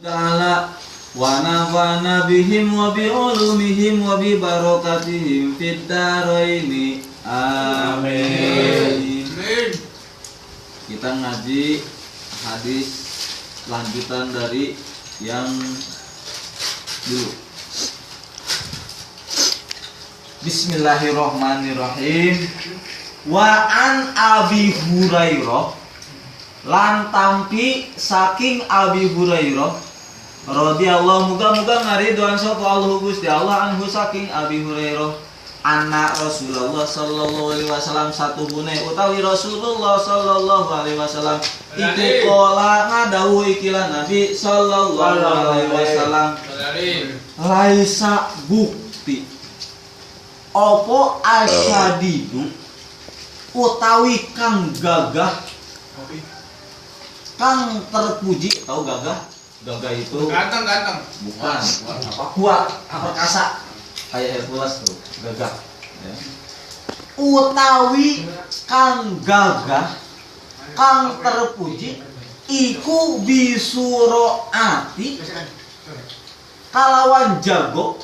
Ta'ala wa nafa'na bihim wa bi ulumihim wa bi barakatihim fid dharaini amin. Kita ngaji hadis lanjutan dari yang dulu. Bismillahirrahmanirrahim. Wa an Abi Hurairah lan tampi saking Abi Hurairah radhiyallahu muga-muga ngaridwan sapa Allah Gusti Allah anhu saking Abi Hurairah anna Rasulullah sallallahu alaihi wasallam satuhune utawi Rasulullah sallallahu alaihi wasallam iku kala ngadawuh ikilah Nabi sallallahu alaihi wasallam laisa bukti opo asyadidu utawi kang gagah kang terpuji. Tahu gagah? Gagah itu ganteng. Bukan. Apa kuat, perkasa. Kayak Hercules tuh, gagah. Ya. Utawi kang gagah, kang terpuji iku bisuroati kalawan jago.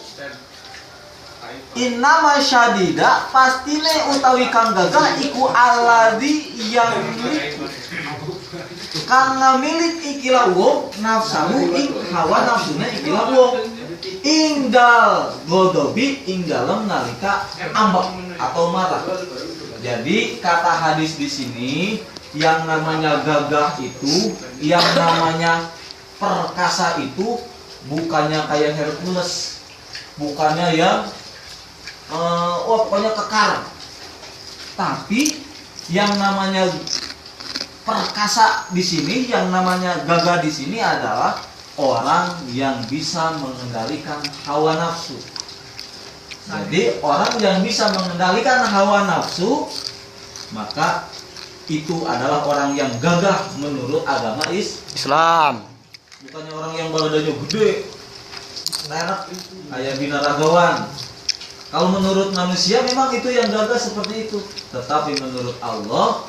Innama syadida pastine utawi kang gagah iku alladzi yang kang ngamilit ikilah wong nafsamu ing hawa nafsuna ikilah wong inggal godobi inggalem nalika ambek atau marah. Jadi kata hadis di sini yang namanya gagah itu, yang namanya perkasa itu bukannya kayak Hercules, bukannya yang pokoknya kekar, tapi yang namanya perkasa di sini, yang namanya gagah di sini adalah orang yang bisa mengendalikan hawa nafsu. Jadi orang yang bisa mengendalikan hawa nafsu, maka itu adalah orang yang gagah menurut agama Islam. Bukannya orang yang badannya gede, merek kayak binaragawan. Kalau menurut manusia memang itu yang gagah seperti itu. Tetapi menurut Allah,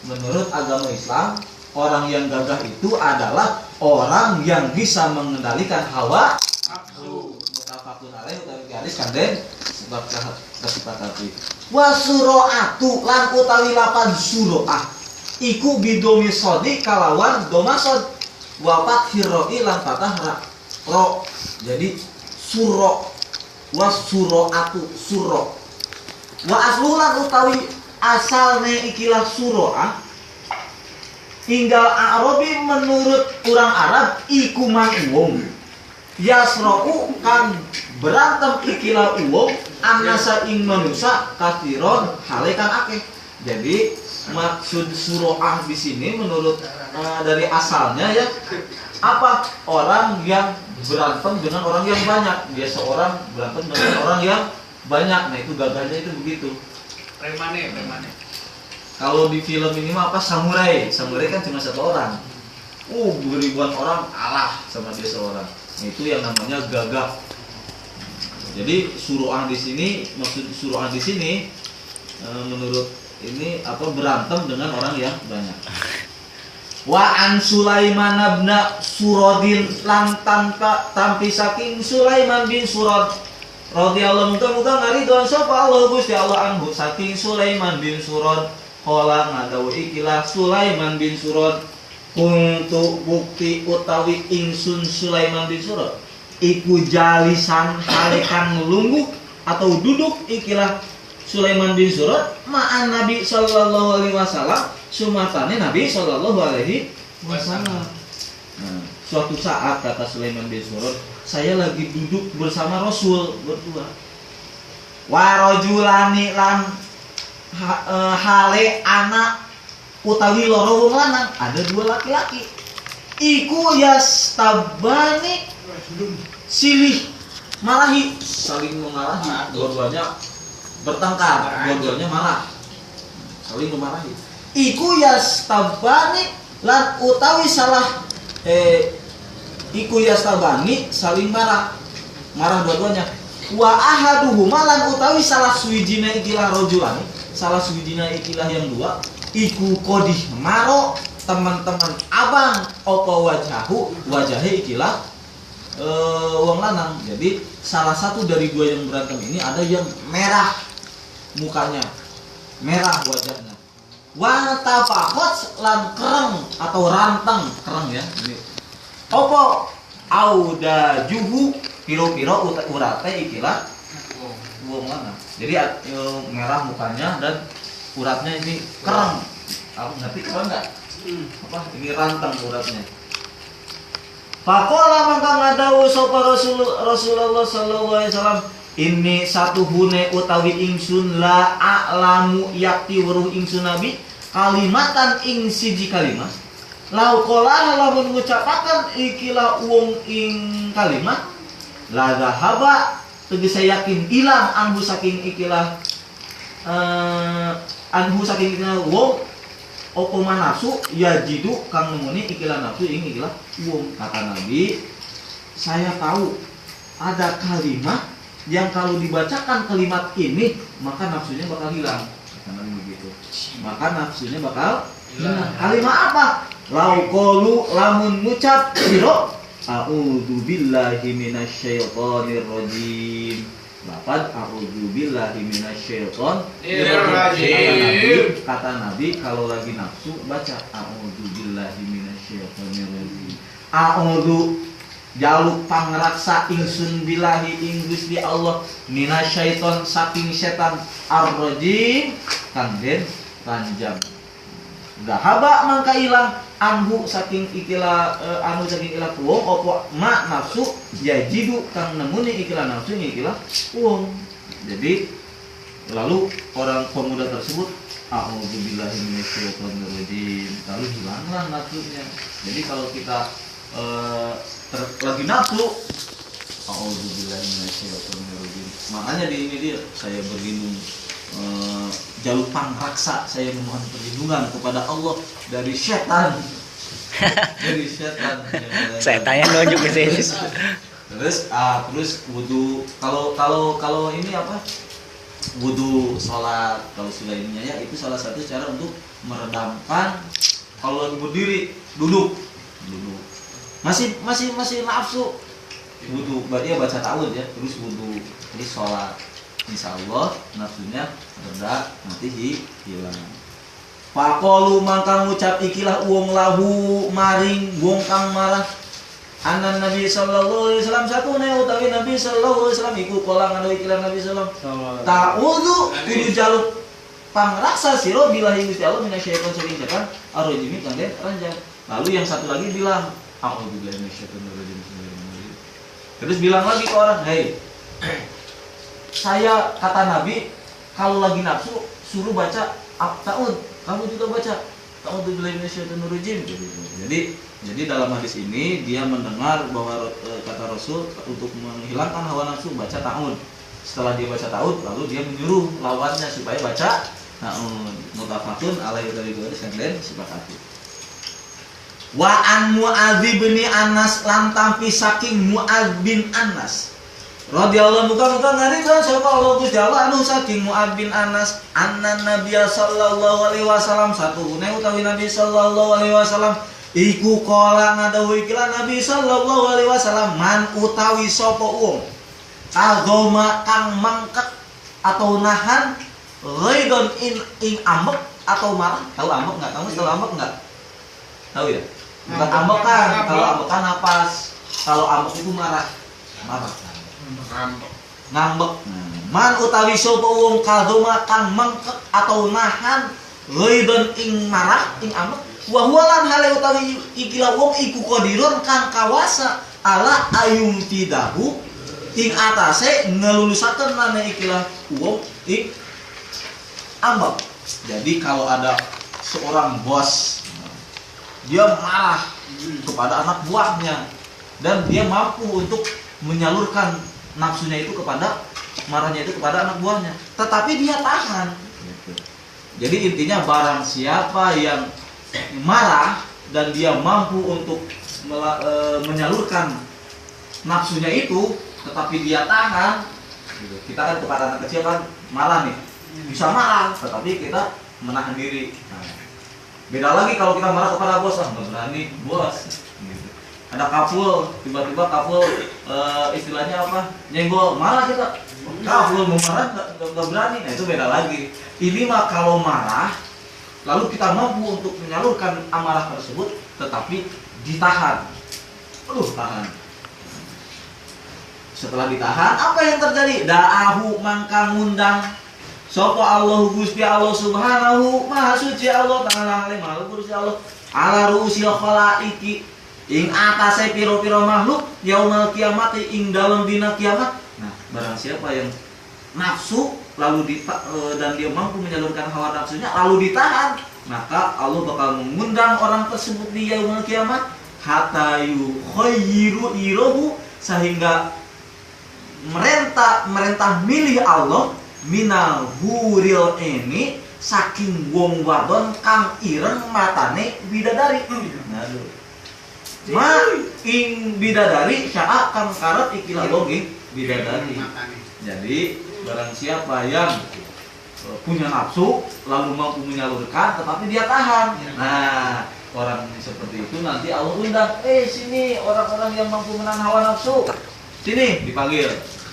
menurut agama Islam, orang yang gagah itu adalah orang yang bisa mengendalikan hawa nafsu. Mutafaqun alaih utawi hadis kanden sebab kesepakati. Wa sura'atu lan utawi lapan sura'ah iku bidomi sodi kalawan domasod wa fathir ra'i lan fathah ra. Jadi sura wa sura'atu sura. Wa aslulan utawi asalnya ikilah sura'ah tinggal Arabi menurut orang Arab iku man wong yasra'u kan berantem ikilah wong anasa ing manusia kathiron halekan akeh. Jadi maksud sura'ah di sini menurut dari asalnya ya apa? Orang yang berantem dengan orang yang banyak. Dia seorang berantem dengan orang yang banyak. Nah itu gagahnya itu begitu. Remane. Kalau di film ini mah apa? Samurai kan cuma satu orang. Ribuan orang kalah sama dia seorang. Nah, itu yang namanya gagah. Jadi suruhan di sini, maksud suruhan di sini menurut ini apa? Berantem dengan orang yang banyak. Wa an Sulaiman bin Surodin lan tampi saking Sulaiman bin Surod radhiyallahu muga-muga ngaridwan sapa Allah Gusti Allah anhu saking Sulaiman bin Surod qala ngadawu ikilah Sulaiman bin Surod kuntu bukti utawi ingsun Sulaiman bin Surod iku jalisan halekan ngelungguh atau duduk ikilah Sulaiman bin Surod ma'an Nabi sallallahu alaihi wasallam sumatane Nabi sallallahu alaihi wasallam. Nah, suatu saat kata Sulaiman bin Surod, saya lagi duduk bersama Rasul berdua. Warajulani lan hale anak utawi loro wong lanang, ada dua laki-laki. Iku yastabani silih marahi, saling memarahi, dua-duanya bertengkar, dua-duanya marah, saling memarahi. Iku yastabani lan utawi salah iku yastabani saling marah dua-duanya. Wa ahaduhuma lan utawi salah suwijina ikilah rajulani, salah suwijina ikilah yang dua iku kodih maro teman-teman abang opo wajahe ikilah wong lanang. Jadi salah satu dari dua yang berantem ini ada yang merah mukanya, merah wajahnya. Wa tafahot lan kereng atau ranteng, kereng ya. Ini opo auda juhu piro-piro urate ikilah wong lanang. Jadi merah mukanya dan uratnya ini kereng. Aku ngerti kereng enggak? Apa ini ranteng uratnya. Faqala mangka ngadawu sapa Rasulullah sallallahu alaihi wasallam, ini satu hune utawi ingsun la a'lamu yakti weruh ingsun nabi kalimatan ing siji kalimat lau qala lamun ngucapaken ikilah wong ing kalimat la zahaba tegese yakin ilang anhu saking ikilah wong opo manafsu ya jidu kang nemuni ikilah nafsu ing ikilah wong. Kata Nabi, saya tahu ada kalimat yang kalau dibacakan kalimat ini maka nafsunya bakal hilang. Kata Nabi begitu. Maka nafsunya bakal hilang. Kalimat apa? Lau qalu lamun ngucap sira a'udzu billahi minasyaitonir rajim. Lafaz a'udzu billahi minasyaitonir rajim. Kata Nabi kalau lagi nafsu baca a'udzu billahi minasyaitonir rajim. A'udzu jaluk pangraksa ingsun billahi ing Gusti Allah minasyaiton saking setan ar-rajim kang den ranjam. Dahaba mangka ilang anhu saking ikilah saking ikilah wong opo ma nafsu ya jidu kang nemuni ikilah nafsu ikilah wong. Jadi lalu orang pemuda tersebut a'udzubillahi minasyaitonir rajim, lalu hilanglah nafsunya. Jadi kalau kita lagi nafsu a'udzubillahi minasyaitonir rajim. Makanya di ini dia saya berlindung jalur pangraksa, saya memohon perlindungan kepada Allah dari setan. Dari setan. Setannya nunjuk ke sini. Terus wudu kalau ini apa? Wudu sholat kalau sudah ininya ya itu salah satu cara untuk meredamkan kalau lagi berdiri duduk masih nafsu wudu dia baca ta'awudz ya terus wudu terus sholat insya Allah nafsunya reda nanti hilang. Faqalu mangka ngucap ikilah wong lahu maring wong kang marah anan Nabi sallallahu alaihi wasallam satune utawi Nabi sallallahu alaihi wasallam iku kala nganu ikilah Nabi sallallahu alaihi wasallam ta'udzu kudu jaluk pangraksa sira billahi Gusti Allah minasyaiton saking setan ar-rajim kang den ranjang. Lalu yang satu lagi bilang a'udzubillahi minasyaitonir rajim. Terus bilang lagi ke orang, "Hei, saya kata Nabi kalau lagi nafsu suruh baca ta'ud, kamu juga baca a'udzubillahi minasyaitonir rajim." Jadi dalam hadis ini dia mendengar bahwa kata Rasul untuk menghilangkan hawa nafsu baca ta'ud. Setelah dia baca ta'ud lalu dia menyuruh lawannya supaya baca ta'ud. Mutafaqun alaihi dari dua yang lain sepakati. Wa an Mu'adz bin Anas lan tampi saking Mu'adz bin Anas radhiyallahu muga-muga ngariban sapa Allah Gusti Allah anu saking Mu'adz bin Anas anna Nabi sallallahu alaihi wasallam satuhune utawi Nabi sallallahu alaihi wasallam iku kala ngadhawuhi ikilah Nabi sallallahu alaihi wasallam man utawi sapa wong kagoma kang mangkek atau nahan ghaidon ing ambek atau marah. Tahu ambek enggak? Kamu tahu ambek enggak? Tahu ya? Bukan ambekan, kalau ambekan napas. Kalau ambek itu marah. Ngambek. Man utawi sapa wong kagoma kang mangkek atau nahan ghaidon ing marah ing ambek wa huwa lan hale utawi ikilah wong iku qadirun kang kawasa ala ayum tidahu ing atase ngelulusaken nane ikilah wong ing ambek. Jadi kalau ada seorang bos dia marah kepada anak buahnya dan dia mampu untuk menyalurkan nafsunya itu kepada marahnya itu kepada anak buahnya, tetapi dia tahan. Jadi intinya barang siapa yang marah dan dia mampu untuk menyalurkan nafsunya itu, tetapi dia tahan. Kita kan kepada anak kecil kan marah nih, bisa marah, tetapi kita menahan diri. Beda lagi kalau kita marah kepada bos, nggak berani bos. Gitu. Ada kapul, tiba-tiba kapul istilahnya apa? Nyenggol, marah kita. Kapul mau marah nggak berani, nah itu beda lagi. Ini mah kalau marah, lalu kita mampu untuk menyalurkan amarah tersebut, tetapi ditahan. Tahan. Setelah ditahan, apa yang terjadi? Da'ahu mangka ngundang sapa Allah Gusti Allah Subhanahu Maha Suci Allah Ta'ala alaihi maha Gusti Allah ala rusil khalaiki ing atase piro-piro makhluk yaumul kiamat ing dalam dina kiamat. Nah, barang siapa yang nafsu lalu dan dia mampu menyalurkan hawa nafsunya lalu ditahan, maka Allah bakal mengundang orang tersebut di yaumul kiamat hatta yukhayyiru irahu, sehingga merentah milih Allah minal huril ini saking wong wadon kang ireng matane bidadari. Aduh. Ma ing bidadari syaa kang karet ikilah logi bidadari. Jadi barang siapa yang punya nafsu lalu mampu menyalurkan tetapi dia tahan. Nah, orang seperti itu nanti Allah undang, sini orang-orang yang mampu menahan hawa nafsu, sini dipanggil.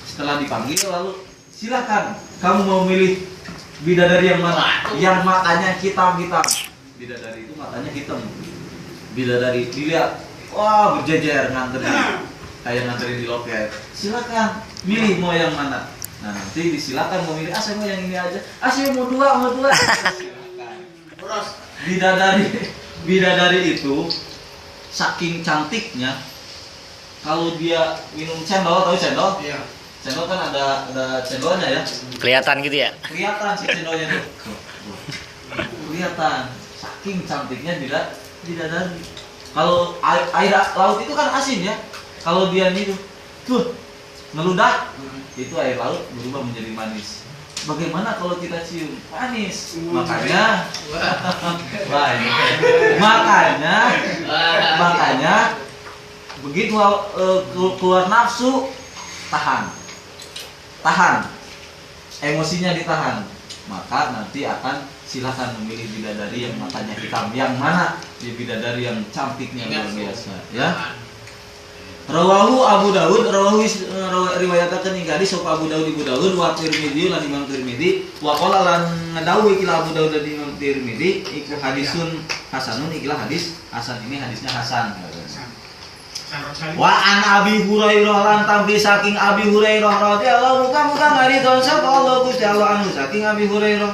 Setelah dipanggil lalu silakan kamu mau milih bidadari yang mana? Yang matanya hitam-hitam. Bidadari itu matanya hitam. Bidadari dilihat, wah berjejer nganterin, kayak nganterin di loket. Silakan milih mau yang mana. Nah nanti disilakan mau milih, saya mau yang ini aja. Saya mau dua. Silakan. Bidadari itu saking cantiknya, kalau dia minum cendol, tahu cendol? Iya. Cendol kan ada cendolnya ya. Kelihatan gitu ya? Kelihatan si cendolnya tuh. Kelihatan. Saking cantiknya bidadari. Kalau air laut itu kan asin ya. Kalau dia nih tuh ngeludah, itu air laut berubah menjadi manis. Bagaimana kalau kita cium? Manis. Makanya begitu keluar nafsu, tahan, emosinya ditahan, maka nanti akan silakan memilih bidadari yang matanya hitam. Yang mana? Di bidadari yang cantiknya luar biasa, ya. Rawahu Abu Daud, riwayatakeun ing hadis sapa Abu Daud wa Tirmidzi lan Imam Tirmidzi wa qala lan ngadawi ila Abu Daud dan Imam Tirmidzi iku hadisun hasanun, ikilah hadis hasan, ini hadisnya hasan. Wa an Abi Hurairah lan tampi saking Abi Hurairah radhiyallahu muga-muga ngaridon sapa Allah Gusti Allah anu saking Abi Hurairah.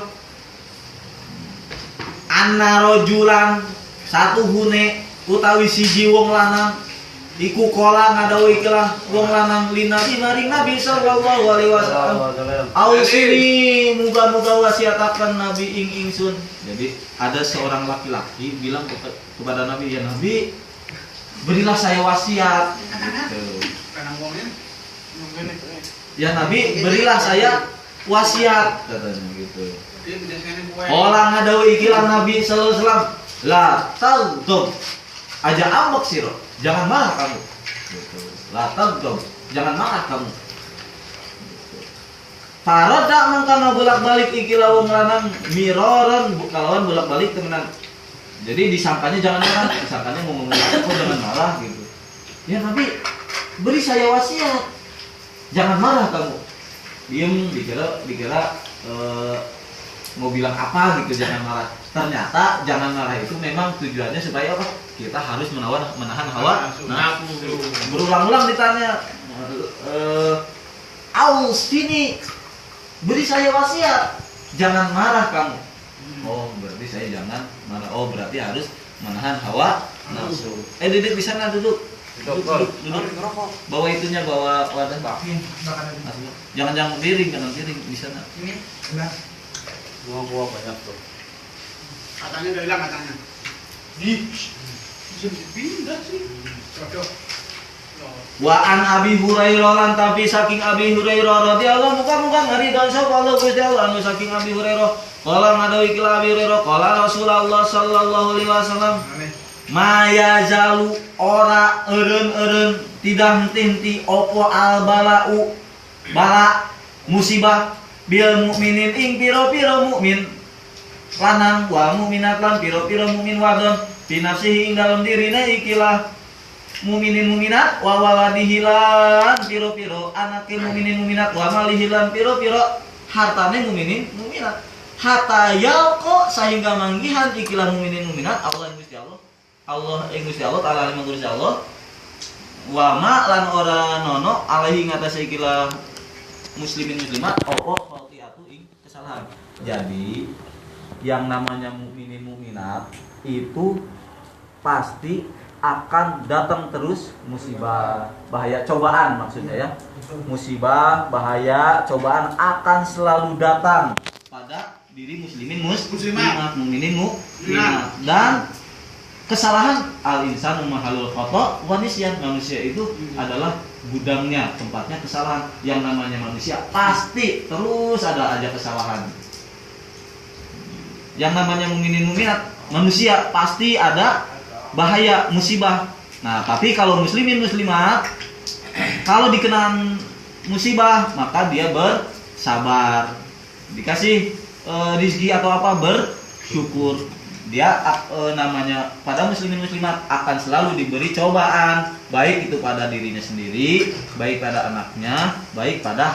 Anna rajulan satu hune utawi siji wong lanang iku kola ngadawi ikilah wong lanang linabi maring Nabi sallallahu alaihi wasallam. Ausini muga-muga wasiatakan Nabi ing ingsun. Jadi ada seorang laki-laki bilang kepada Nabi, ya Nabi, berilah saya wasiat. Gitu. Ya Nabi, berilah saya wasiat, katanya gitu. Orang ngadawi ikilah Nabi sallallahu alaihi wasallam, la taldum aja ambek siro, jangan marah kamu. Gitu. La taldum, jangan marah kamu. Paroda mangkana bolak-balik ikilah wong lanang miroron kalawan bolak-balik temenan. Jadi disangkanya jangan marah, disangkanya mau ngomong apa jangan marah gitu. Ya Nabi, beri saya wasiat, jangan marah kamu. Diem, dikira mau bilang apa gitu, jangan marah. Ternyata jangan marah itu memang tujuannya supaya apa? Kita harus menahan hawa nafsu. Berulang-ulang ditanya, aus sini, beri saya wasiat, jangan marah kamu. Oh berarti saya jangan marah. Oh berarti harus menahan hawa nafsu. Duduk di sana, duduk. Duduk. Bawa itunya, bawa wadah. Jangan piring di sana. Ini benar. Buah banyak tuh. Katanya udah hilang katanya. Bisa dipindah sih. Cocok. Wa an Abi Hurairah lan tapi saking Abi Hurairah radhiyallahu muga-muga ngaridon sapa Allah Gusti Allah anu saking Abi Hurairah. Qala ngadawi kila Abi Hurairah qala Rasulullah sallallahu alaihi wasallam maya jalu ora eureun-eureun tidak henti opo al balau bala musibah bil mukminin ing piro-piro mukmin lanang wal mukminat lan pira-pira mukmin wadon binafsihi ing dalam dirina ikilah mukminin mukminat wa waladihi lan pira-pira anake mukminin mukminat wa malihi lan pira-pira hartane mukminin mukminat hatta yalqa sehingga manggihan ikilah mukminin mukminat Allah ing Gusti Allah Gusti Allah taala ing Gusti Allah wa ma lan ora nono alaihi ngatasé ikilah muslimin muslimat khati'atu ing kesalahan. Jadi yang namanya mukminin mukminat itu pasti akan datang terus musibah, bahaya, cobaan maksudnya ya. Musibah, bahaya, cobaan akan selalu datang pada diri muslimin muslimat, mukminin mukminat. Dan kesalahan al-insanu mahalul khata' wa nisyan, manusia itu adalah gudangnya, tempatnya kesalahan. Yang namanya manusia pasti terus ada aja kesalahan. Yang namanya mukminin mukminat, manusia pasti ada bahaya, musibah. Nah, tapi kalau muslimin muslimat, kalau dikenaan musibah, maka dia bersabar. Dikasih rizki atau apa, bersyukur. Dia namanya pada muslimin muslimat akan selalu diberi cobaan, baik itu pada dirinya sendiri, baik pada anaknya, baik pada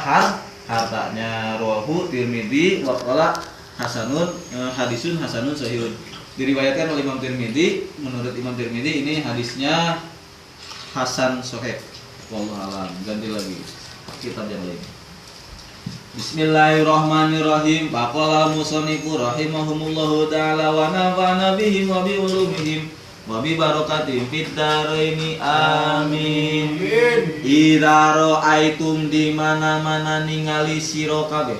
hartanya. Rawahu Tirmidzi wa qala hasanun hadisun hasanun sahihun. Diriwayatkan oleh Imam Tirmidzi. Menurut Imam Tirmidzi ini hadisnya hasan sahih. Wallahu alam. Ganti lagi kitab yang lain. Bismillahirrahmanirrahim. Faqala musannifu rahimahumullahu ta'ala wa nafa'ana bihim wa bi ulumihim wa bi barakatihim fid dharaini amin. Idza ra'aitum di mana-mana ningali sira kabeh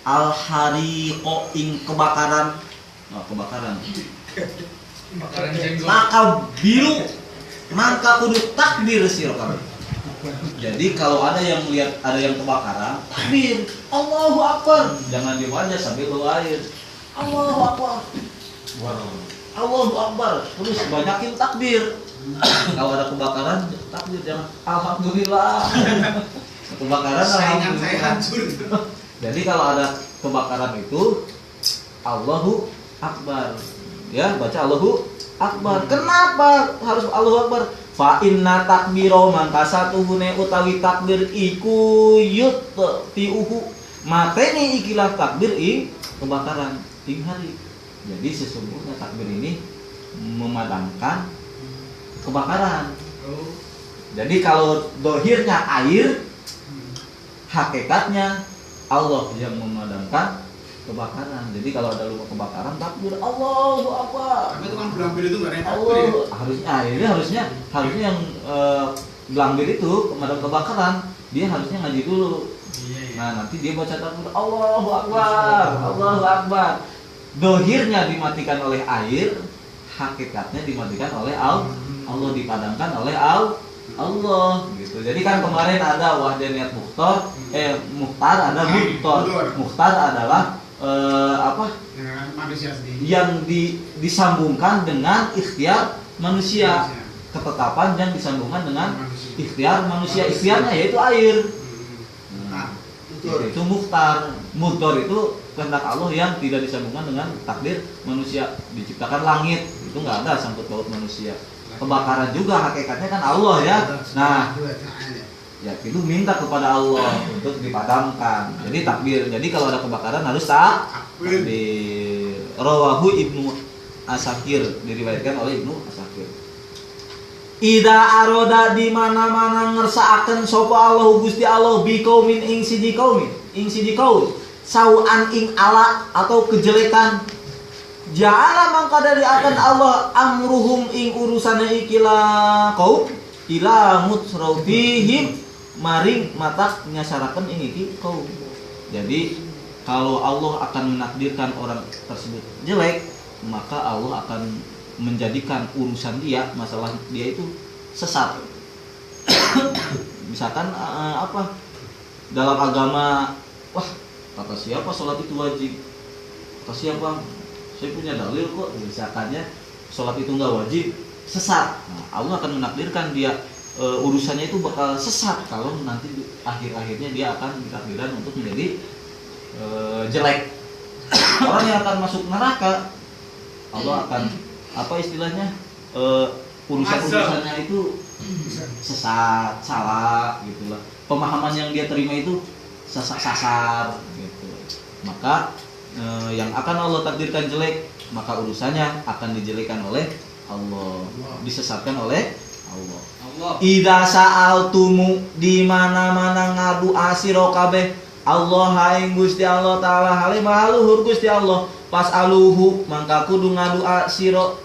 al hariqo ing kebakaran. Kebakaran. Maka biru, maka kudu takbir sira kabeh. Jadi kalau ada yang lihat ada yang kebakaran, takbir, Allahu Akbar. Jangan diam aja sambil bawa air. Allahu Akbar. Allahu Akbar. Terus banyakin takbir. Kalau ada kebakaran, takbir, jangan alhamdulillah. Kebakaran alhamdulillah. Jadi kalau ada kebakaran itu Allahu Akbar. Ya, baca Allahu Akbar. Kenapa harus Allahu Akbar? Fa inna takbiro mangka satuhune utawi takbir iku yutiuhu mateni ikilah takbir ing kebakaran ing hari. Jadi sesungguhnya takbir ini memadamkan kebakaran. Jadi kalau dohirnya air, hakikatnya Allah yang memadamkan kebakaran. Jadi kalau ada luka kebakaran takbir Allahu Akbar. Tapi itu kan belambir itu enggak ada takbir. Allah, harusnya yang belambir itu pemadam kebakaran, dia harusnya ngaji dulu. Nah, nanti dia baca takbir Allahu Akbar, Allahu Akbar. Dohirnya dimatikan oleh air, hakikatnya dimatikan oleh Allah, dipadamkan oleh Allah gitu. Jadi kan kemarin ada wahdaniyat mukhtar, ada mukhtar. Mukhtar adalah manusia sendiri yang disambungkan dengan ikhtiar manusia. Ketetapan yang disambungkan dengan ikhtiar manusia. Ikhtiarnya yaitu air. Itu mukhtar. Mukhtar itu kehendak Allah yang tidak disambungkan dengan takdir manusia. Diciptakan langit, itu nggak ada sangkut paut manusia. Kebakaran juga hakikatnya kan Allah ya. Nah, ya itu minta kepada Allah untuk dipadamkan. Jadi takbir. Jadi kalau ada kebakaran harus takbir. Rawahu Ibnu Asakir, diriwayatkan oleh Ibnu Asakir. Ida aroda di mana-mana ngersaaken sapa Allah Gusti Allah bi kaumin ing siji kaumin, sauan ing ala atau kejelekan. Ja'ala mangka dari akan Allah amruhum ing urusane ikilah kaum ila mutrafihim maring matak nyasaraken ing iki kaum. Jadi kalau Allah akan menakdirkan orang tersebut jelek, maka Allah akan menjadikan urusan dia, masalah dia itu sesat. Misalkan dalam agama, wah kata siapa sholat itu wajib, kata siapa saya punya dalil kok, misalkannya sholat itu nggak wajib, sesat. Nah, Allah akan menakdirkan dia urusannya itu bakal sesat kalau nanti akhir-akhirnya dia akan ditakdirkan untuk menjadi jelek. orang yang akan masuk neraka. Allah akan apa istilahnya? Urusan-urusannya itu sesat, salah gitulah. Pemahaman yang dia terima itu sasar gitu. Maka yang akan Allah takdirkan jelek, maka urusannya akan dijelekan oleh Allah, disesatkan oleh Allah. Idza sa'altumu di mana-mana ngadu asiro kabeh Allah ing Gusti Allah taala halimah luhur Gusti Allah pas aluhu mangka kudu ngadu asiro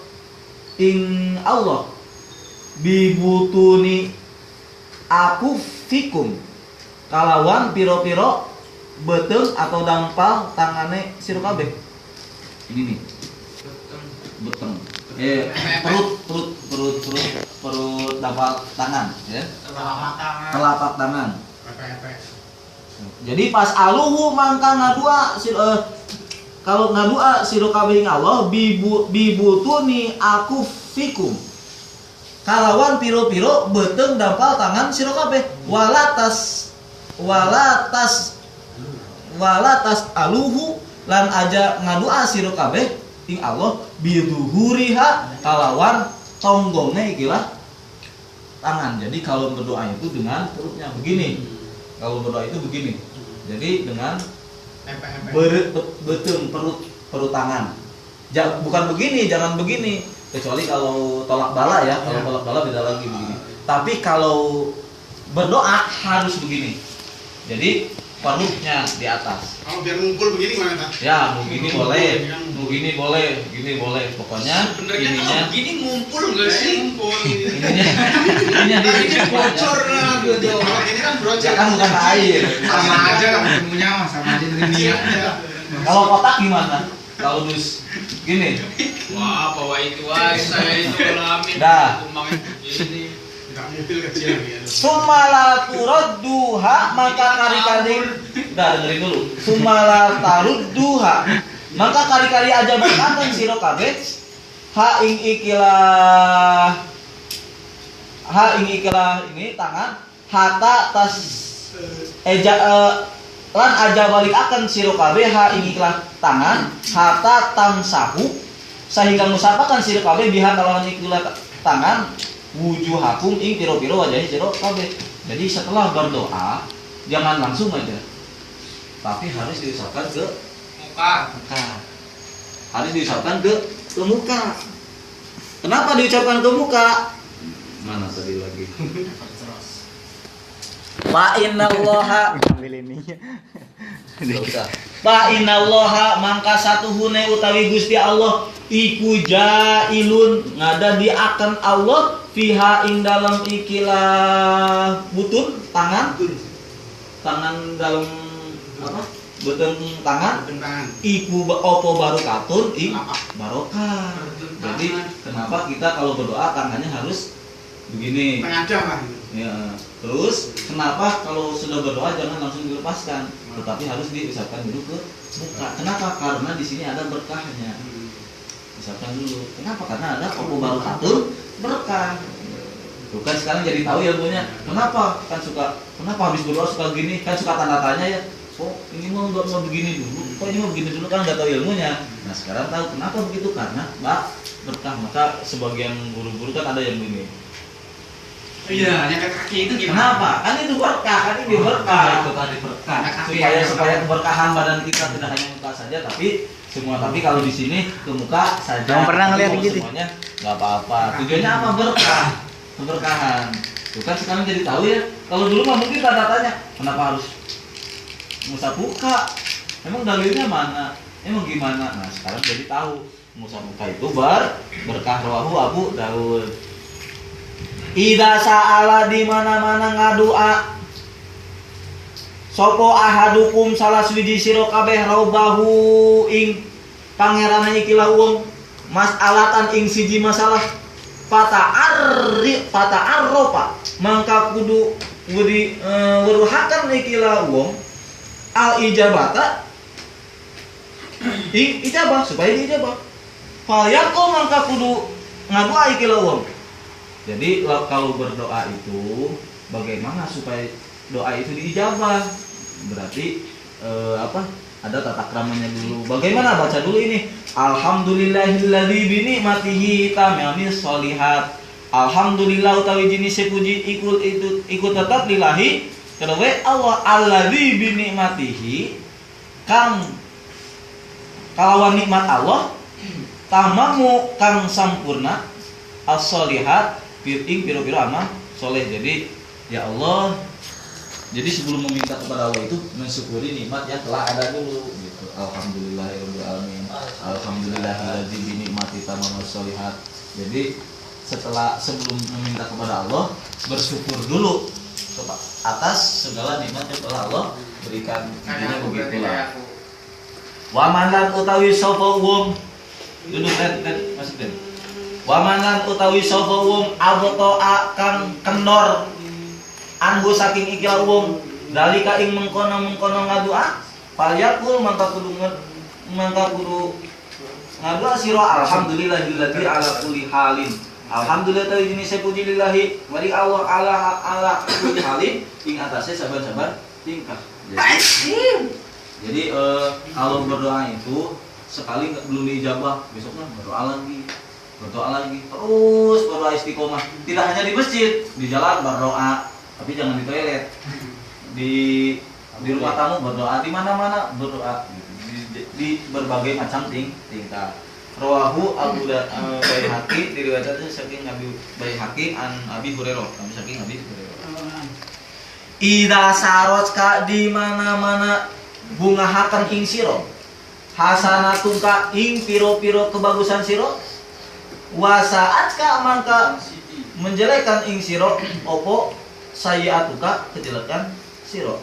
ing Allah bibutuni aku fikum kalawan piro-piro betul atau dampal tangane siro kabeh. Ini nih beteng perut dapat tangan ya, telapak tangan. Jadi pas aluhu mangka ngadua kalau ngadua siro kabeh ing Allah bibutuni aku fikum kalawan piro-piro beteng dampal tangan siro kabeh walatas aluhu lan aja ngadua siro kabeh ing Allah biduhuriha kalawan tonggongnya ikilah tangan. Jadi kalau berdoa itu dengan perutnya begini. Kalau berdoa itu begini. Jadi dengan beteng perut tangan. Bukan begini, jangan begini. Kecuali kalau tolak bala ya. Kalau tolak bala beda lagi begini. Tapi kalau berdoa harus begini. Jadi perutnya di atas. Kalau biar ngumpul begini mana tak? Ya, mau gini boleh, mau gini boleh, gini boleh. Pokoknya sebenarnya ininya kalau begini ngumpul nggak sih? Ngumpul. ininya di Ini bocor lah gitu. Ini kan bocor. ya kan bukan air. Sama aja lah ketemunya mah, sama aja dari niat. Kalau kotak gimana? Kalau dus gini. Wah, bawa itu aja saya itu alamin. Dah. Kumbang ini. Enggak mobil kecil gitu. Sumala turadduha maka kari-kari udah dengerin dulu. Sumala tarudduha maka kari-kari aja berkatan siro kabeh ha ing ikilah ini tangan hata tas lan aja balik akan siro kabeh ha ing ikilah tangan hata tamsahu sehingga musapakan siro kabeh biha kalawan ikilah tangan wujuh hakum ing piro-piro wajahnya siro kabeh. Jadi setelah berdoa jangan langsung aja, tapi harus diusapkan ke Muka. muka. Harus diusapkan ke muka. Kenapa diucapkan ke muka? Mana tadi lagi? Fa innallaha Ambil ini. Fa innallaha mangka satuhune utawi Gusti Allah iku jailun ngada di akan Allah fiha ing dalam ikilah butun tangan dalam apa butun tangan Tangan. iku opo barokatun ing barokah. Jadi kenapa kita kalau berdoa tangannya harus begini Tengah lah. ya. Terus kenapa kalau sudah berdoa jangan langsung dilepaskan, tetapi harus diusapkan dulu ke muka. Kenapa? Karena di sini ada berkahnya. Usapkan dulu. Kenapa? Karena ada opo barokatun berkah. Tuh kan sekarang jadi tahu ilmunya. Kenapa? Kenapa habis berdoa suka gini? Kan suka tanda tanya ya. Oh, ini mau begini dulu. Kok ini mau begini dulu kan nggak tahu ilmunya. Nah, sekarang tahu kenapa begitu karena berkah. Maka sebagian guru-guru kan ada yang begini. Iya, yang kaki itu gimana? Kenapa? Kan itu berkah, kan ini berkah. Itu tadi berkah. Supaya keberkahan badan kita tidak hanya muka saja tapi semua. Tapi kalau di sini ke muka saja. Kamu pernah ngeliat Kalau gitu? Semuanya nggak apa-apa. Tujuannya apa? Berkah, keberkahan. Tuh kan sekarang jadi tahu ya. Kalau dulu mah mungkin tanya kenapa harus ngusap muka? Emang dalilnya mana? Emang gimana? Nah sekarang jadi tahu ngusap muka itu berkah. Rawahu Abu Daud. Ida sa'ala di mana-mana ngadua sopo ahadukum salah swiji siro kabeh raubahu ing pangerana ikilah wong mas'alatan ing siji masalah fata arropa mangka kudu weruhakan ikilah wong al ijabata ing ijabah supaya diijabah fayako mangka kudu ngadua ikilah wong. Jadi kalau berdoa itu bagaimana supaya doa itu diijabah? Berarti Ada tata kramanya dulu. Bagaimana baca dulu ini? Alhamdulillahilladzi bi ni'matihi tamamis sholihat. Alhamdulillah utawi jenis puji ikut tetap lillahi kedua Allah alladzi bi ni'matihi kang kalawan nikmat Allah tamamu kang sampurna as-sholihat ing piro-piro amal soleh. Jadi ya Allah, jadi sebelum meminta kepada Allah itu mensyukuri nikmat yang telah ada dulu gitu. Alhamdulillahirabbil alamin. Alhamdulillahilladzi bi ni'mati tamamus sholihat. Jadi sebelum meminta kepada Allah bersyukur dulu atas segala nikmat yang telah Allah berikan. Intinya begitulah. Wa manan utawi sapa wong duduk masuk den. Wa manan utawi sapa wong abota kang kendor anggo saking ikilah wong dalika ing mengkono ngadua falyakul mangka kudu ngadua sira alhamdulillahilladzi ala kulli halin. Alhamdulillah tadi jenis puji lillahi mari Allah ala kulli halin ing atase sabar-sabar tingkah. Jadi kalau berdoa itu sekali belum diijabah, besoknya berdoa lagi, terus berdoa istiqomah. Tidak hanya di masjid, di jalan berdoa, tapi jangan di toilet. Di rumah tamu berdoa, di mana-mana berdoa, di berbagai macam tingkah. Rawahu Abu Baihaqi diriwayatkan saking Abi Baihaqi an Abi Hurairah, saking Abi Hurairah. Ida sarotka di mana-mana bungahaken ing sira hasanatun ka ing piro-piro kebagusan sira wasaatka mangka menjelekan ing sira opo sayiatuka kejelekan sira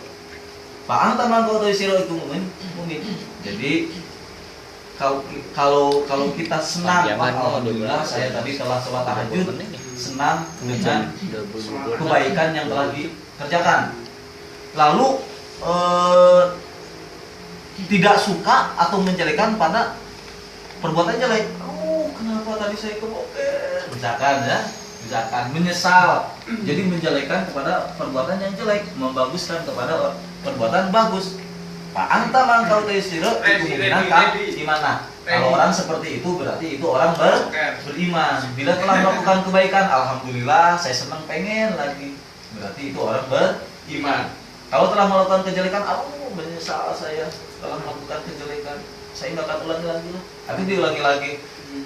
pa anta mangka utawi sira itu mukmin. Jadi kalau kita senang, alhamdulillah saya tadi telah sholat tahajud, senang dengan kebaikan yang telah dikerjakan. Lalu tidak suka atau menjelekan pada perbuatan jelek. Oh, kenapa tadi saya keboker? Misalkan menyesal. Jadi menjelekan kepada perbuatan yang jelek, membaguskan kepada perbuatan bagus. Pak anta mangkau tesiro itu kemungkinan di mana? Kalau orang seperti itu berarti itu orang beriman. Bila telah melakukan kebaikan, alhamdulillah saya senang pengen lagi. Berarti itu orang beriman. Kalau telah melakukan kejelekan, menyesal saya telah melakukan kejelekan. Saya nggak akan ulangi lagi lah. Tapi diulangi lagi.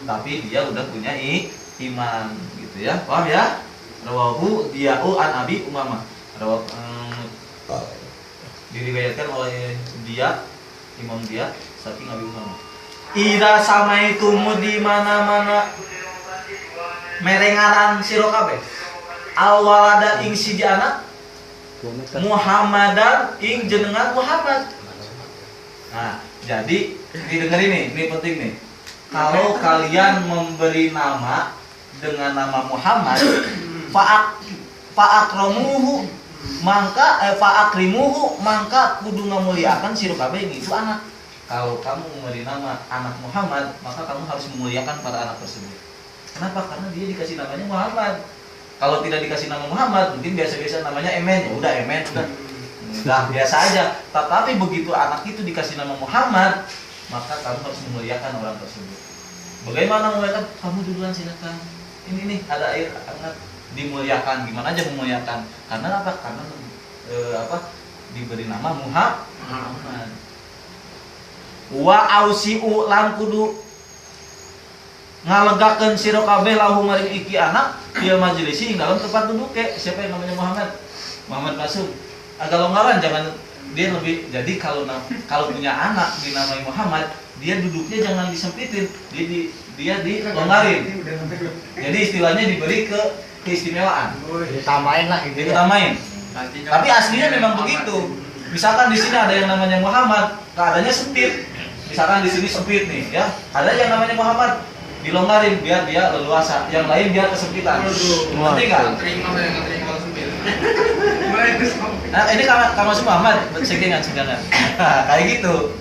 Tapi dia udah punya iman, gitu ya. Paham ya? Rawahu Diya'u an Abi Umamah. Diriwayatkan oleh dia Imam dia saking Abi Umamah. Ida sama itu di mana-mana merengaran sira kabeh. Awalada ing siji anak Muhammadan ing jenengan Muhammad. Nah, jadi didengar ini penting nih. Kalau kalian memberi nama dengan nama Muhammad, fa'akrimuhu mangka kudu ngamuliakan sira kabeh itu anak. Kalau kamu memberi nama anak Muhammad, maka kamu harus memuliakan para anak tersebut. Kenapa? Karena dia dikasih namanya Muhammad. Kalau tidak dikasih nama Muhammad, mungkin biasa-biasa namanya Emen, udah biasa aja. Tetapi begitu anak itu dikasih nama Muhammad, maka kamu harus memuliakan orang tersebut. Bagaimana memuliakan? Kamu duluan silakan. Ini nih ada air hangat, dimuliakan. Gimana aja memuliakan? Karena apa? Karena diberi nama Muhammad. Wa ausiu lan kudu ngalegakeun sira kabeh lahu maring iki anak dia majlisi ing dalam tempat duduk. Siapa yang namanya Muhammad masuk agak longgaran, jangan dia lebih. Jadi kalau punya anak dinamai Muhammad, dia duduknya jangan disempitin, dia dilonggarin. Jadi istilahnya diberi keistimewaan, Ditamain lah gitu. Ditamain. Tapi aslinya memang begitu. Misalkan di sini ada yang namanya Muhammad, keadaannya sempit. Misalkan di sini sempit nih, ya. Ada yang namanya Muhammad, dilonggarin biar dia leluasa. Yang lain biar kesempitan. Ngerti nggak? Terima saya nggak terima kalau sempit. Nah, ini kamu Muhammad, segengan. Kayak gitu.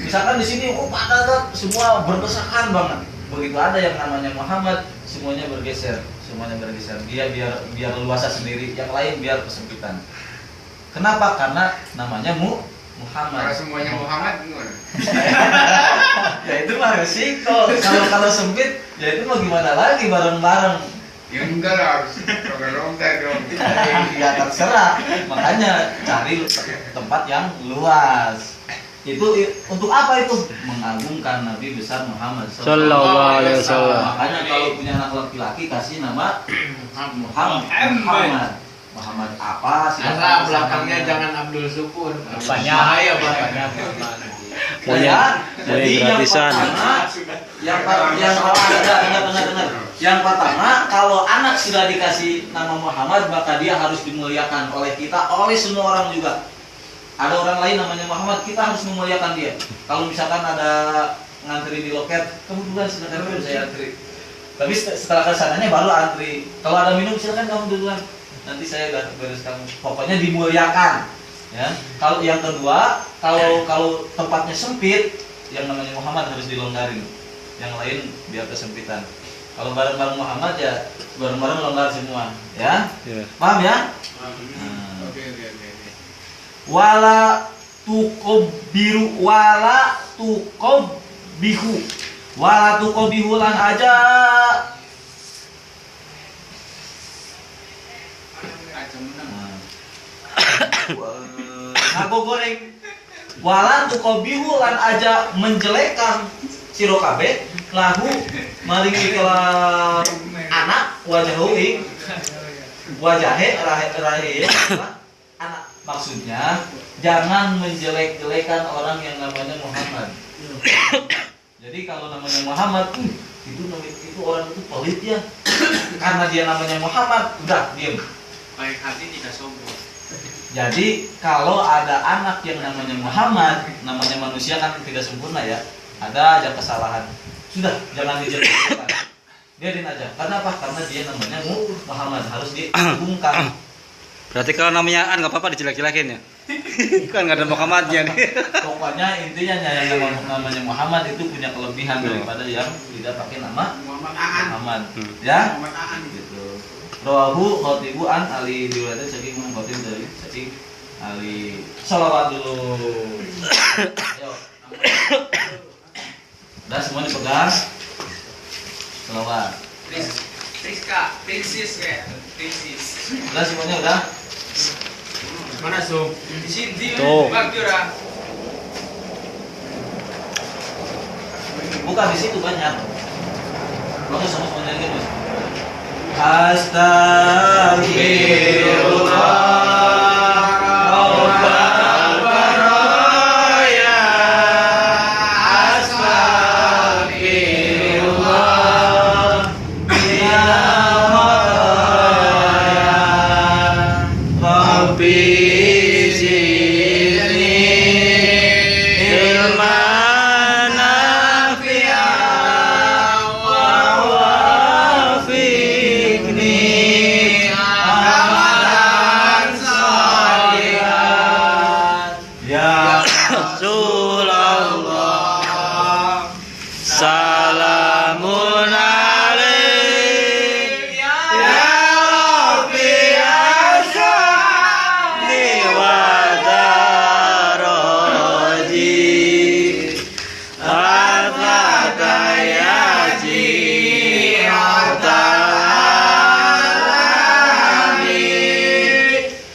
Misalkan di sini, pada semua berdesakan banget. Begitu ada yang namanya Muhammad, semuanya bergeser. Dia biar leluasa sendiri. Yang lain biar kesempitan. Kenapa? Karena namanya Muhammad. Kalau semuanya Muhammad gimana? Ya itu mah resiko. Kalau sempit, ya itu mau gimana lagi bareng-bareng. Ya enggak lah, harus longgar dong. Ya terserah. Makanya cari tempat yang luas. Itu untuk apa itu? Mengagungkan Nabi besar Muhammad Sallallahu alaihi wasallam. Makanya kalau punya anak laki-laki kasih nama Muhammad. Muhammad apa sih? Asal belakangnya jangan Abdul Syukur. Apanya? Bahaya bahaya. Jadi yang pertama, dengar. Yang pertama, kalau anak sudah dikasih nama Muhammad, maka dia harus dimuliakan oleh kita, oleh semua orang juga. Ada orang lain namanya Muhammad, kita harus memuliakan dia. Kalau misalkan ada ngantri di loket, kamu duluan silakan dulu, saya antri. Tapi setelah kesananya baru antri. Kalau ada minum silakan kamu duluan. Nanti saya udah beres kamu. Pokoknya dimuliakan. Ya. Kalau yang kedua, kalau tempatnya sempit, yang namanya Muhammad harus dilonggarin. Yang lain biar kesempitan. Kalau bareng-bareng Muhammad ya bareng-bareng longgar semua, ya. Paham ya? Oke. Wala tuqobihu lan aja ngago goreng wala tuqobihu lan aja menjelekan siro kabeh lahu maring ikalah anak wajahu ing wajahe rahe anak. Maksudnya jangan menjelek-jelekan orang yang namanya Muhammad. Jadi kalau namanya Muhammad, itu orang itu pelit ya. Karena dia namanya Muhammad, udah diam. Baik hati tidak sombong. Jadi kalau ada anak yang namanya Muhammad, namanya manusia kan tidak sempurna ya. Ada aja kesalahan. Sudah, jangan dijelek-jelekan. Biarin aja. Karena apa? Karena dia namanya Muhammad, harus diagungkan. Berarti kalau namanya An nggak apa-apa dijelek-jelekin ya? Kan nggak ada Muhammadnya nih. Pokoknya intinya yang namanya Muhammad itu punya kelebihan daripada yang tidak pakai nama Muhammad Aan. Muhammad. Ya? Muhammad Aan. Gitu. Rawahu khotibu an Ali riwayatnya saking Imam Khatib dari saking Ali. Shalawat dulu. Ayo. Udah semua dipegang. Shalawat. Priska, Prinsis ya, Prinsis. Udah semuanya udah. Mana Sum? Di sini. Tuh. Bakura. Bukan di situ banyak. Bagus sama semuanya lagi mas. Salamun alaik ya Rabbi asali wa daraji Al-Fatayaji Al-Alami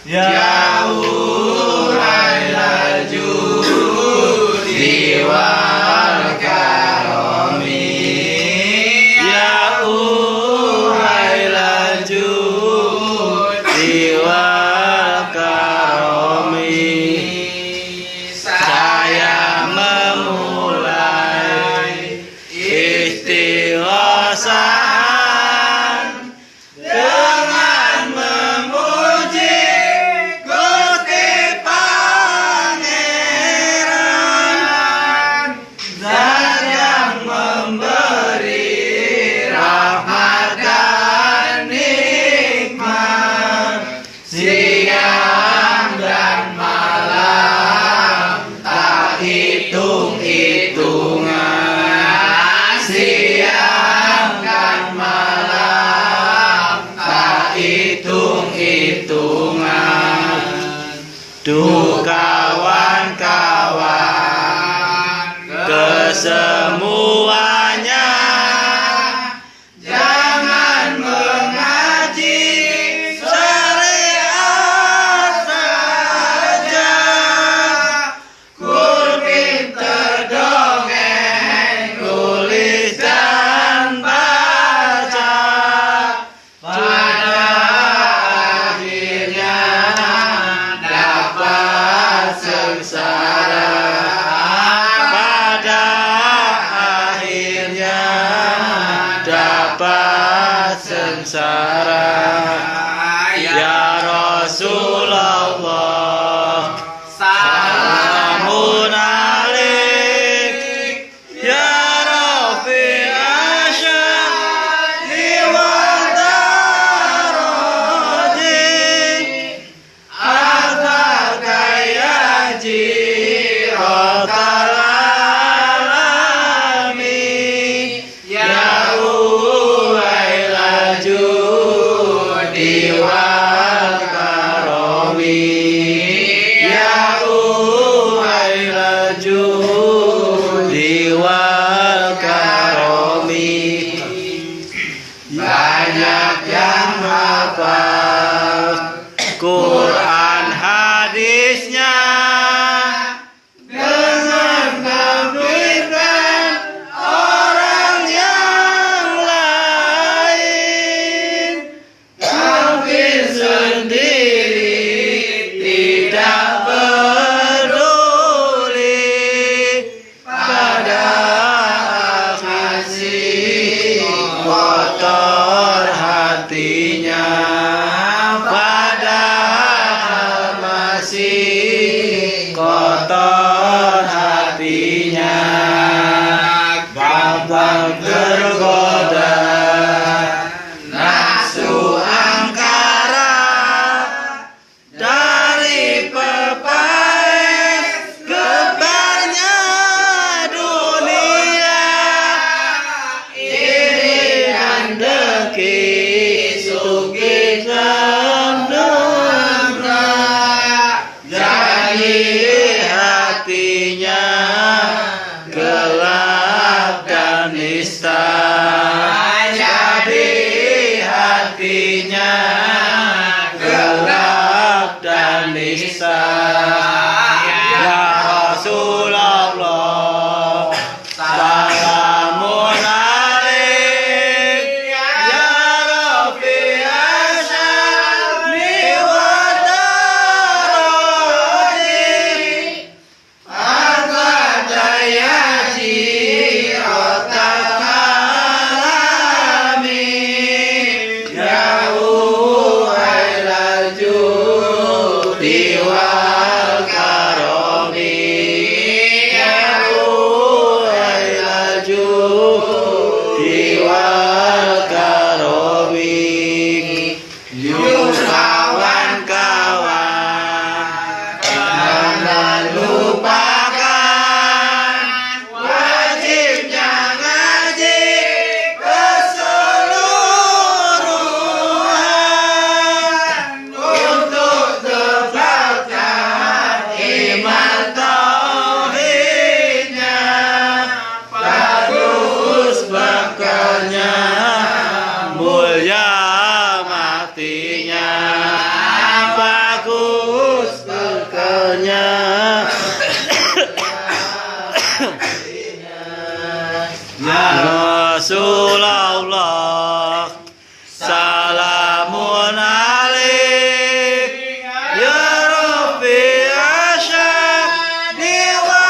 Ya Uraila Judi wal Karami Ya Uraila Judi wal Karami Saya memulai istighosan dengan memuji Gusti Pangeran Zat yang memberi rahmat dan nikmat siang dan malam tak hitung-hitungan siang dan malam tak hitung-hitungan duh kawan semuanya. Jangan mengaji syariat saja, kur pinter dongeng, nulis dan baca. Pada akhirnya dapat sengsara. Pada akhirnya dapat sengsara. Ya Rasulullah, salamun alaik, ya Rafi asyadi wa daraji, ataka ya jiratal alami, ya uwaila judi wal karomi, ya uwaila judi wal karomi. Banyak yang hafal Quran hadisnya, dengan menafsirkan orang yang lain, tapi sendiri tidak peduli. Pada masih kotor hatinya, padahal masih kotor hatinya. Gampang tergoda nafsu angkara, dari pepais gebarnya dunia, iri dan dengki sugih sendera. Jadi hatinya gelap dan nista, jadi hatinya gelap dan nista. Ya Rasulullah, salamun alaik, ya Rafi asyadi wa daraji, ataka ya jiratal alami, ya uwaila judi wal karomi, ya uwaila judi wal karomi. Yuk kawan-kawan, jangan lupakan wajibnya ngaji keseluruhan, untuk tegakkan iman tauhidnya. Bagus bekalnya, mulia matinya. Bagus bekalnya, ya Rasulullah, salamun alaik, ya Rafi asyadi wa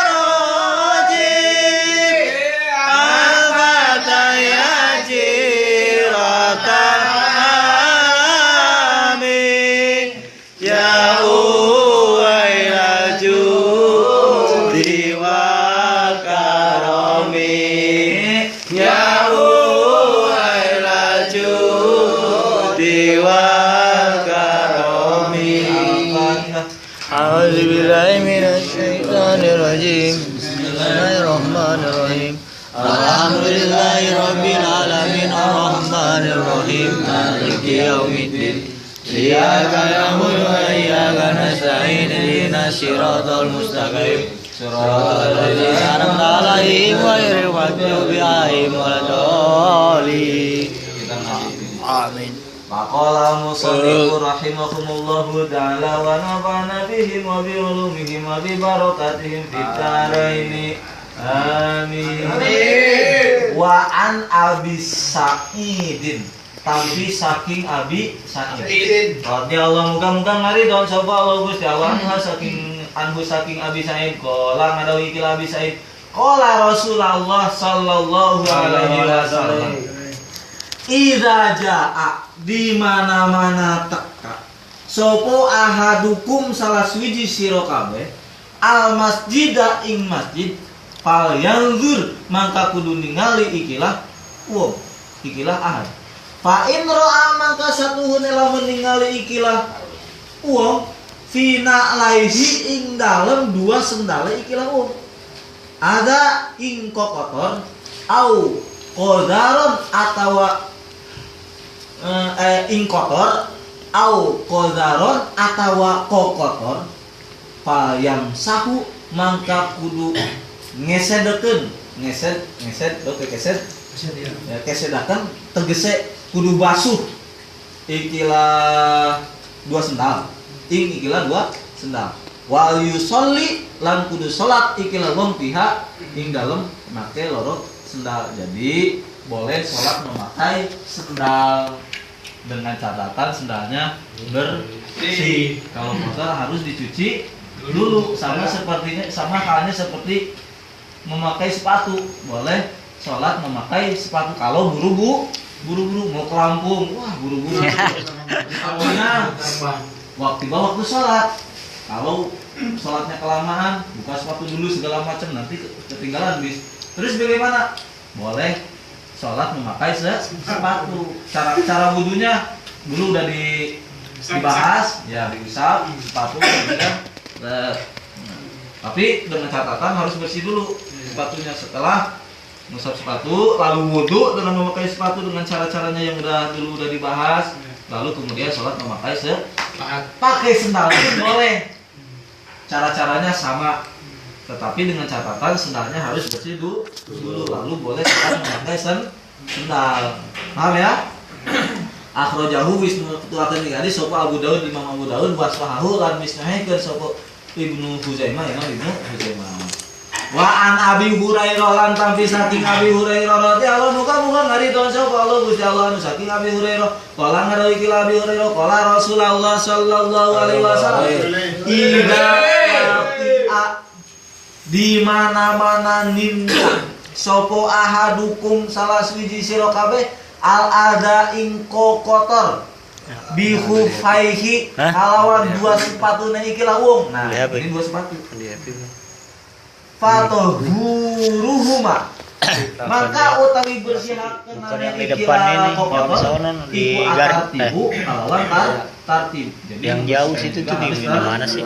daraji, ataka ya jiratal alami, ya uwaila judi wal karomi, ya uwaila judi wal karomi. A'udzubillahi minasyaitonir rajim. Bismillahirrahmanirrahim. Alhamdulillahi rabbil alamin, arrahmanir rahim, maliki yaumiddin. Iyyaka na'budu wa iyyaka nasta'in, ihdinas siratal mustaqim. Siratal الذين أنعمت عليهم غير المغضوب عليهم ولا الضالين. Kita ngaji. Amin. Maqala musannifu rahimahumullahu ta'ala wa nafa'ana bihim wa bi ulumihim wa bi barakatihim fid dharain. Amin. Wa an Abi Sa'idin, tapi saking Abi Sa'id radhiyallahu muga-muga ngaridon sapa Allah Gusti Allah saking Abi Sa'id qala ngadawi kila Abi Sa'id qala Rasulullah sallallahu alaihi wasallam idza jaa di mana-mana teka sopo ahadukum salah suwiji sira kabeh al masjida ing masjid fal yanzur mangka kudu ningali ikilah wong ikilah ahad fa in ra'a mangka satuhun lamun ningali ikilah wong fina laihi ing dalem dua sendale ikilah wong ada ing kokotor au kodaron atawa ing kotor au kodaron atawa kokotor fa yang sahu mangka kudu ngesedekeun ngesed oke keset ya kesedakan tegese kudu basuh ikilah dua sendal ikilah dua sendal wal yusolli lan kudu salat ikilah wong pihak ing dalem make loro sendal. Jadi boleh salat memakai sendal dengan catatan sendalnya bersih. Kalau kotor harus dicuci dulu sama halnya seperti memakai sepatu. Boleh sholat memakai sepatu kalau buru-buru mau ke Lampung, wah buru-buru. Awalnya waktu sholat. Kalau sholatnya kelamaan, buka sepatu dulu segala macam nanti ketinggalan bis. Terus bagaimana? Boleh sholat memakai sepatu. Cara wudunya dulu udah dibahas, ya diusap sepatu kemudian. Tapi dengan catatan harus bersih dulu sepatunya. Setelah mengusap sepatu lalu wudu dengan memakai sepatu dengan cara-caranya yang udah dibahas, lalu kemudian sholat memakai pakai sendal pun boleh. Cara-caranya sama, tetapi dengan catatan sendalnya harus bersih dulu lalu boleh sholat memakai sendal. Paham ya? Akhrajahu Wisnu tuatan di hadis sapa Abu Daud Imam Abu Daud wasfahahu lan misnahikeun sapa Ibnu Huzaimah Imam Ibnu Huzaimah. Wa an Abi Hurairah lan tampi saking Abi Hurairah radhiyallahu muga-muga ngaridon sapa Allah Gusti Allah anu saking Abi Hurairah qala ngadawi kila Abi Hurairah qala Rasulullah sallallahu alaihi wasallam ida di mana-mana ninja sapa ahadukum salah suwiji sira kabeh al ada ing kotor bi khufaihi kalawan dua sepatu ikilah wong. Nah, ini dua sepatu. Fatahuruhuma maka utawi bersihakeun di depan ini di garis kalawan tartib. Jadi yang jauh situ tuh di mana sih?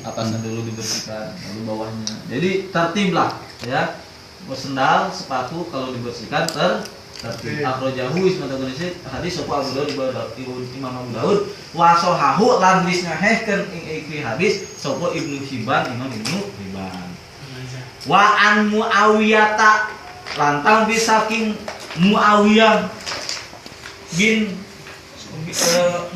Atasnya dulu dibersihkan, lalu bawahnya. Jadi tertib lah ya. Sendal, sepatu kalau dibersihkan tertib. Akhrajahu Isnu Tabrisi hadis sapa Abu Daud Imam Abu Daud wa sahahu lan risnahkeun ing iki hadis sapa Ibnu Hibban Imam Ibnu Hibban. Wa an Muawiyah lantang bisaking Muawiyah bin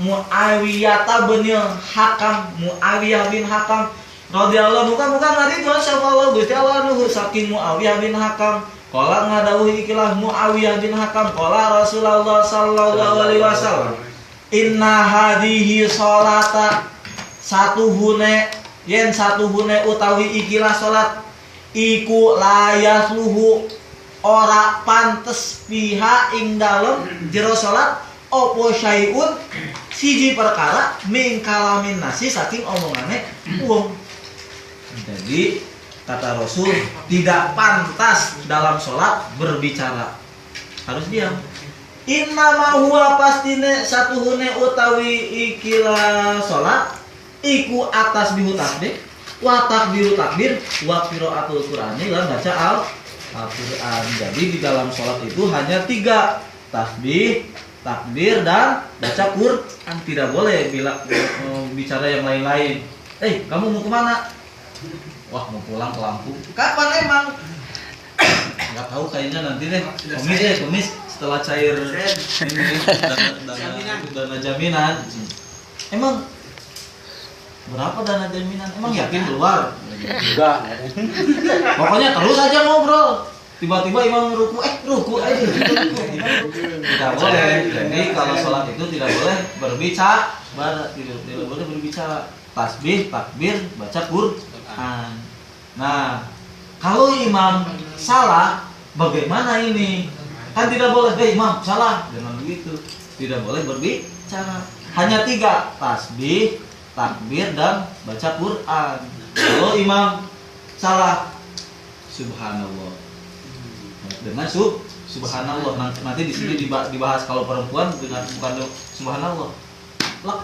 Muawiyah bin Hakam Muawiyah bin Hakam radhiyallahu muga-muga ngaridwan sapa Allah Gusti Allah nuhu saking Muawiyah bin Hakam qala ngadawuhi ikilah Muawiyah bin Hakam qala Rasulullah sallallahu alaihi wasallam inna hadhihi sholata satuhune utawi ikilah salat iku layasluhu ora pantes piha ing dalem jero salat opo syai'un siji perkara min kalamin nasi saking omongane wong. Jadi kata Rasul tidak pantas dalam sholat berbicara, harus diam. Innama huwa pastine satuhune utawi ikilah sholat iku atas bihu tasbih wa takbiru takbir wa qiraatul qur'ani lan baca al-Qur'an. Jadi di dalam sholat itu hanya 3, tasbih, takbir dan baca Qur'an. Tidak boleh bicara yang lain-lain. Kamu mau kemana? wah mau pulang ke Lampung. Kapan emang? Nggak tahu kayaknya nanti deh. Komis setelah cair ini dana jaminan. Emang berapa dana jaminan? Emang yakin keluar? Enggak. Pokoknya terus aja ngobrol. Tiba-tiba imam ruku aja. Tidak boleh. Jadi kalau sholat itu tidak boleh berbicara, tidak boleh berbicara. Tasbih, takbir, baca Quran. Nah, kalau imam salah, bagaimana ini? Kan tidak boleh, imam salah, jangan begitu. Tidak boleh berbicara. Hanya 3, tasbih, takbir, dan baca Quran. Kalau imam salah, subhanallah. Dengan subhanallah. Nanti di sini dibahas kalau perempuan dengan bukan subhanallah. Lek.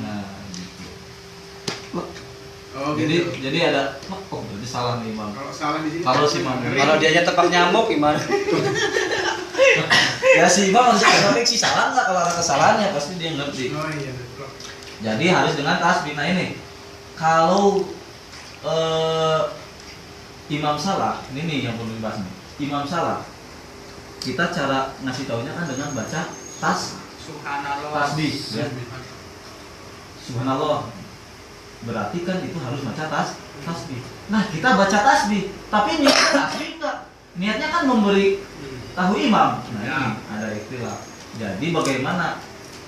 Nah, gitu. Lek. Oh, Jadi gitu. ada berarti salah nih imam. Kalau salah di sini. Kalau si imam Kalau dianya tepak nyamuk gimana? ya si imam harus koreksi salah nggak, kalau ada kesalahannya pasti dia ngerti. Oh iya betul. Jadi harus dengan tasbih. Nah ini kalau imam salah, ini nih yang perlu dibahas nih. Imam salah, kita cara ngasih taunya kan dengan baca Subhanallah. tasbih, ya. Subhanallah. Berarti kan itu harus baca tasbih. Nah kita baca tasbih, tapi niatnya tasbih enggak. Niatnya kan memberi tahu imam. Nah ini ada istilah. Jadi bagaimana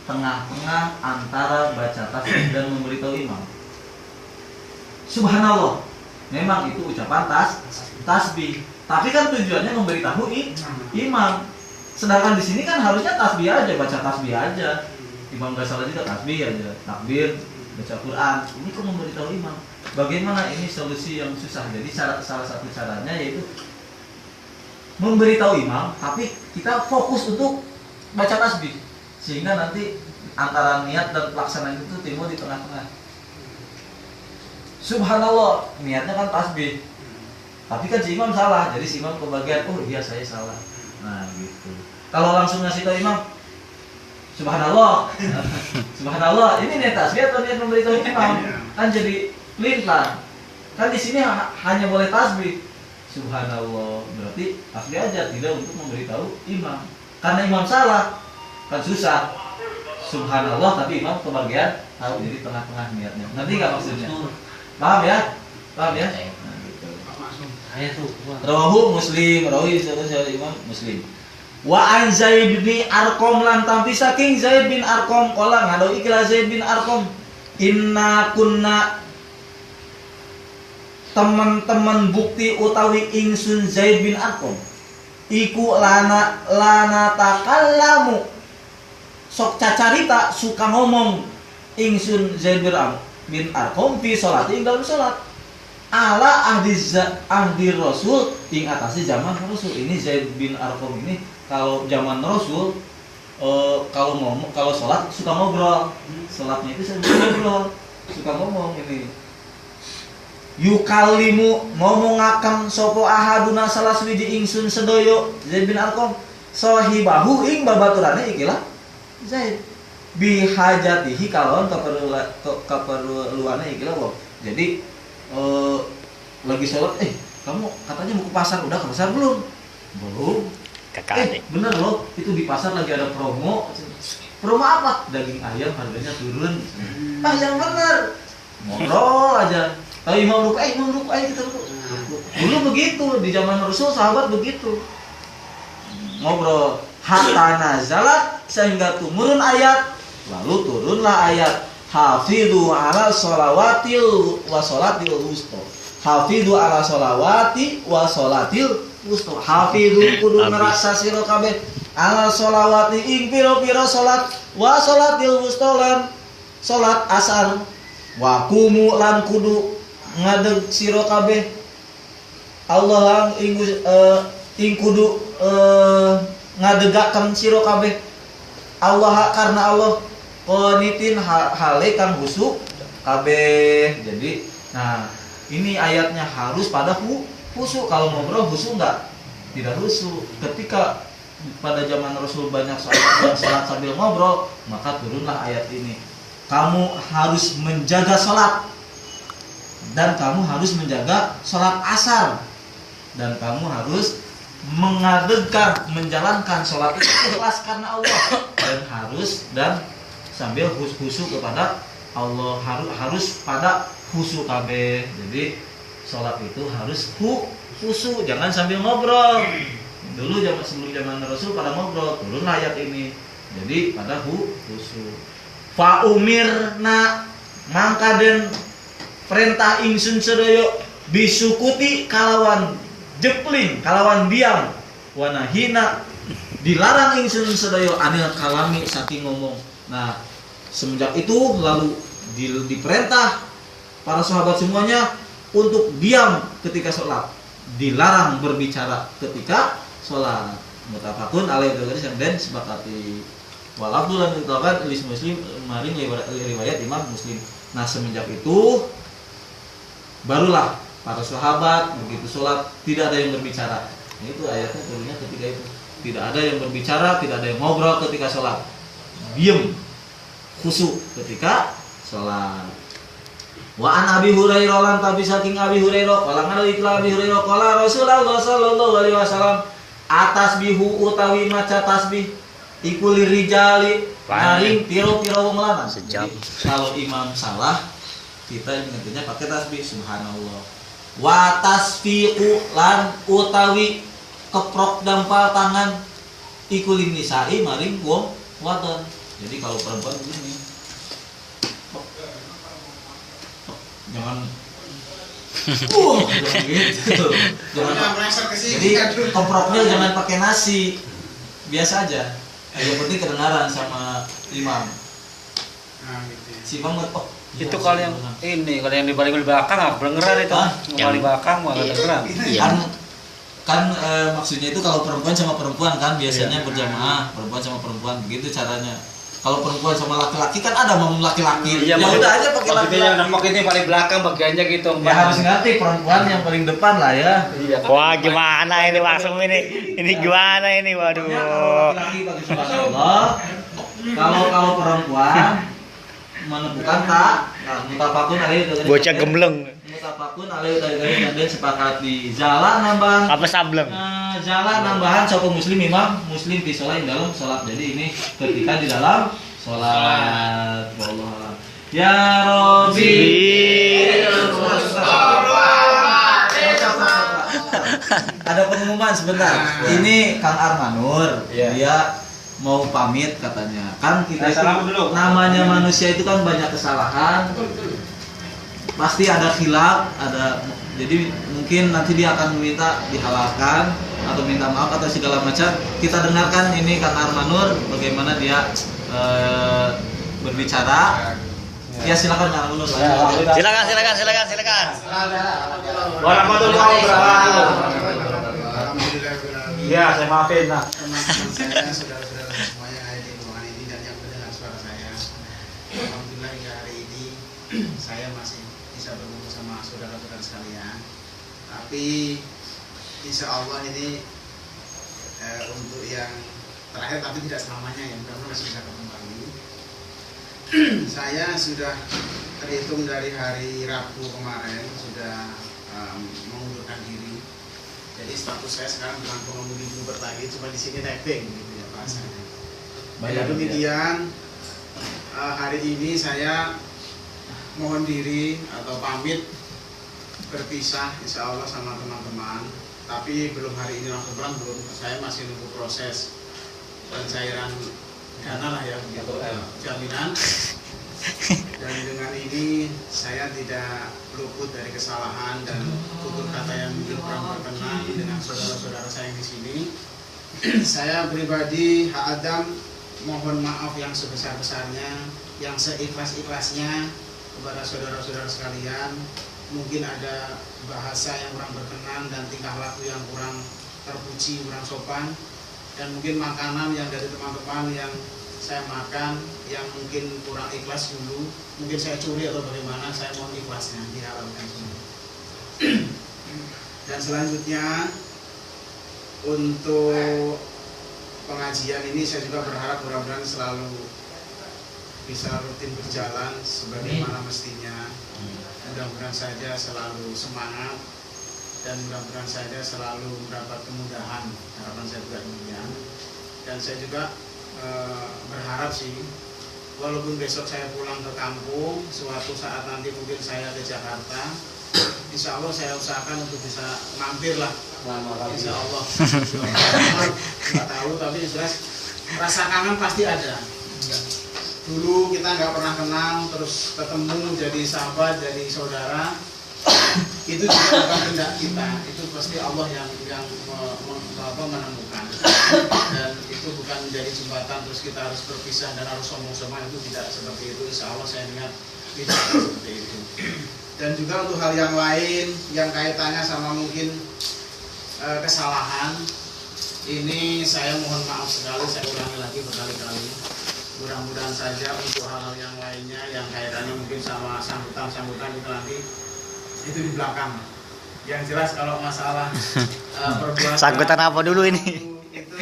tengah-tengah antara baca tasbih dan memberitahu imam? Subhanallah. Memang itu ucapan tasbih. Tapi kan tujuannya memberitahu imam. Sedangkan di sini kan harusnya tasbih aja, baca tasbih aja. Imam nggak salah juga tasbih aja, takbir, baca Quran. Ini kok memberitahu imam? Bagaimana ini solusi yang susah? Jadi salah satu caranya yaitu memberitahu imam, tapi kita fokus untuk baca tasbih, sehingga nanti antara niat dan pelaksanaan itu timbul di tengah-tengah. Subhanallah, niatnya kan tasbih, tapi kan si imam salah, jadi si imam kebagian, oh iya saya salah. Nah gitu. Kalau langsung ngasih tahu imam, Subhanallah, Subhanallah, ini niat tasbih atau niat memberitahu imam? Kan jadi pelintang. Kan di sini hanya boleh tasbih. Subhanallah, berarti tasbih aja, tidak untuk memberitahu imam. Karena imam salah, kan susah. Subhanallah, tapi imam kebagian tahu, jadi tengah-tengah niatnya. Nanti nggak maksudnya? Paham ya? Paham ya? Nah, gitu. Rawahu Muslim, rawi imam Muslim. Wa an Zaid bin Arqam lan tampi saking Zaid bin Arqam qala ngadawi kila Zaid bin Arqam inna kunna teman-teman bukti utawi ingsun Zaid bin Arqam iku lana takallamu sok cacarita suka ngomong ingsun Zaid bin Arqam fi sholati ing dalam salat ala ahdi Rasul ing atase zaman Rasul. Ini Zaid bin Arqam ini kalau zaman Rasul kalau sholat suka ngobrol. Sholatnya itu sambil ngobrol, suka ngomong ini. Yukalimu ngomongaken sapa ahaduna salah suwiji ingsun sedoyo Zaid bin Arqam sahibahu ing babaturane ikilah Zaid bihajatihi kalon keperluannya ikilah loh. Jadi lagi sholat, kamu katanya mau ke pasar, udah ke pasar belum? Belum. Bener loh, itu di pasar lagi ada promo. Promo apa? Daging ayam harganya turun. Yang bener, ngobrol aja. Kalau imam ruku, ayo kita ruku. Dulu begitu, di zaman Rasul sahabat begitu. Ngobrol. Hatta nazalat sehingga turun ayat, lalu turunlah ayat hafidhu ala sholawatil wa sholatil wusta. Hafidhu ala sholawati wa sholatil wusta. Hafidhu kudu ngerasa sira kabeh ala sholawati ing pira-pira salat wa sholatil wusta lan salat asar. Wa kumu lan kudu ngadeg sira kabeh Allah ing kudu ngadegaken sira kabeh Allah karena Allah qanitin hale kang husuk kabeh. Jadi nah ini ayatnya harus pada husuk. Kalau ngobrol husuk enggak? Tidak husuk. Ketika pada zaman Rasul banyak salat sambil ngobrol, maka turunlah ayat ini. Kamu harus menjaga salat. dan kamu harus menjaga sholat asar, dan kamu harus mengadengkan menjalankan sholat itu ikhlas karena Allah, dan sambil khusyuk kepada Allah, harus pada khusyuk kabeh. Jadi sholat itu harus khusyuk, jangan sambil ngobrol. Dulu sebelum zaman Rasul pada ngobrol, turun ayat ini. Jadi pada khusyuk. Fa umirna mangka den perintah ingsun sedaya bisukuti kalawan jepling, kalawan diam, wanahina dilarang ingsun sedaya anil kalami saking ngomong. Nah, semenjak itu lalu diperintah para sahabat semuanya untuk diam ketika sholat, dilarang berbicara ketika sholat. Mutafakun alaihi dan sepakati. Walafdu lan dikatakan ilis Muslim maring riwayat Imam Muslim. Nah, semenjak itu barulah para sahabat begitu sholat tidak ada yang berbicara. Nah, itu ayatnya turunnya ketika itu. Tidak ada yang berbicara, tidak ada yang ngobrol ketika sholat. Diam, khusyuk ketika sholat. Wa an Abi Hurairah lan tabi saking Abi Hurairah qala ngali ikla Abi Hurairah qala Rasulullah sallallahu alaihi wasallam atasbihu utawi maca tasbih iku lirijali maring piro-piro wong lanang. Sejam. Kalau imam salah kita ingatnya pakai tasbih subhanallah. Wa tasfiqu lan utawi keprok dampal tangan iku linisai maring wong wadon. Jadi kalau perempuan begini. Jangan jangan gitu. Jangan meleset ke sini. Jadi keproknya jangan pakai nasi. Biasa aja. Yang penting kedengaran sama imam. Nah, gitu ya. Si imam oh, Itu kalau yang ini, kalau yang di balik belakang nggak kedengeran itu. Hah? Yang di belakang nggak kedengeran. kan maksudnya itu kalau perempuan sama perempuan kan biasanya berjamaah, perempuan sama perempuan begitu caranya. Kalau perempuan sama laki-laki kan ada mamum laki-laki. Iya, ya udah aja pakai maksudnya laki-laki. yang nembak ini paling belakang bagiannya gitu. Ya harus ngerti perempuan yang paling depan lah ya. Iya. Wah, gimana ini langsung ini? Ini gimana ini? Waduh. Pokoknya kalau laki-laki pakai subhanallah, kalau perempuan menemukan tak, nah, mutafakun alaihi Bocah gembleng. mutafakun alaihi dan sepakati jalan nambahan Apa sableng? jalan nambahan sapa muslim imam muslim di sholat dalam sholat. Jadi ini ketika di dalam sholat. Wallah ya Rabbi. Ada pengumuman sebentar. Ini Kang Armanur. Iya. Dia mau pamit katanya. Kan kita itu Assalamualaikum dulu. namanya manusia itu kan banyak kesalahan. Pasti ada khilaf, jadi mungkin nanti dia akan meminta dihalalkan atau minta maaf atau segala macam. Kita dengarkan ini Kang Armanur bagaimana dia berbicara. Ya silakan Kang Armanur. Silakan. Warahmatullahi wabarakatuh. Alhamdulillah. Iya, saya maafin lah. Teman-teman saya, saudara-saudara semuanya yang ada di ruangan ini dan yang mendengar suara saya. Alhamdulillah hingga hari ini saya masih bisa bertemu sama saudara-saudara sekalian. Tapi insya Allah ini untuk yang terakhir tapi tidak selamanya ya, mudah-mudahan masih bisa ketemu lagi. Saya sudah terhitung dari hari Rabu kemarin sudah mengundurkan diri. Jadi status saya sekarang bukan pengemudi Uber lagi, cuma di sini nebeng gitu ya bahasanya. Dengan demikian hari ini saya mohon diri atau pamit berpisah insya Allah sama teman-teman. Tapi belum hari ini langsung pulang belum. Saya masih nunggu proses pencairan dana lah ya begitu jaminan. Dan dengan ini saya tidak luput dari kesalahan dan tutur kata yang mungkin kurang berkenan dengan saudara-saudara saya yang di sini. Saya pribadi Hak Adam mohon maaf yang sebesar-besarnya, yang seikhlas-ikhlasnya kepada saudara-saudara sekalian. Mungkin ada bahasa yang kurang berkenan dan tingkah laku yang kurang terpuji, kurang sopan, dan mungkin makanan yang dari teman-teman yang saya makan yang mungkin kurang ikhlas dulu, mungkin saya curi atau bagaimana, saya mohon ikhlasnya dihalalkan semua. Dan selanjutnya untuk pengajian ini saya juga berharap mudah-mudahan selalu bisa rutin berjalan sebagaimana mestinya. Dan mudah-mudahan saja selalu semangat dan mudah-mudahan saja selalu mendapat kemudahan. Harapan saya juga demikian. Dan saya juga berharap sih, walaupun besok saya pulang ke kampung, suatu saat nanti mungkin saya ke Jakarta, insya Allah saya usahakan untuk bisa mampir lah. Insya Allah. Nggak tahu, tapi jelas rasa kangen pasti ada. Dulu kita nggak pernah kenal, terus ketemu jadi sahabat, jadi saudara. Itu juga bukan kehendak kita, itu pasti Allah yang menemukan. Dan itu bukan menjadi jembatan terus kita harus berpisah dan harus sombong-sombong, itu tidak seperti itu. Insya Allah saya ingat tidak seperti itu. Dan juga untuk hal yang lain yang kaitannya sama mungkin kesalahan, ini saya mohon maaf sekali, saya ulangi lagi berkali-kali. Mudah-mudahan saja untuk hal-hal yang lainnya yang kaitannya mungkin sama sambutan-sambutan itu nanti itu di belakang. Yang jelas kalau masalah perbuatan Sangkutan apa dulu ini? itu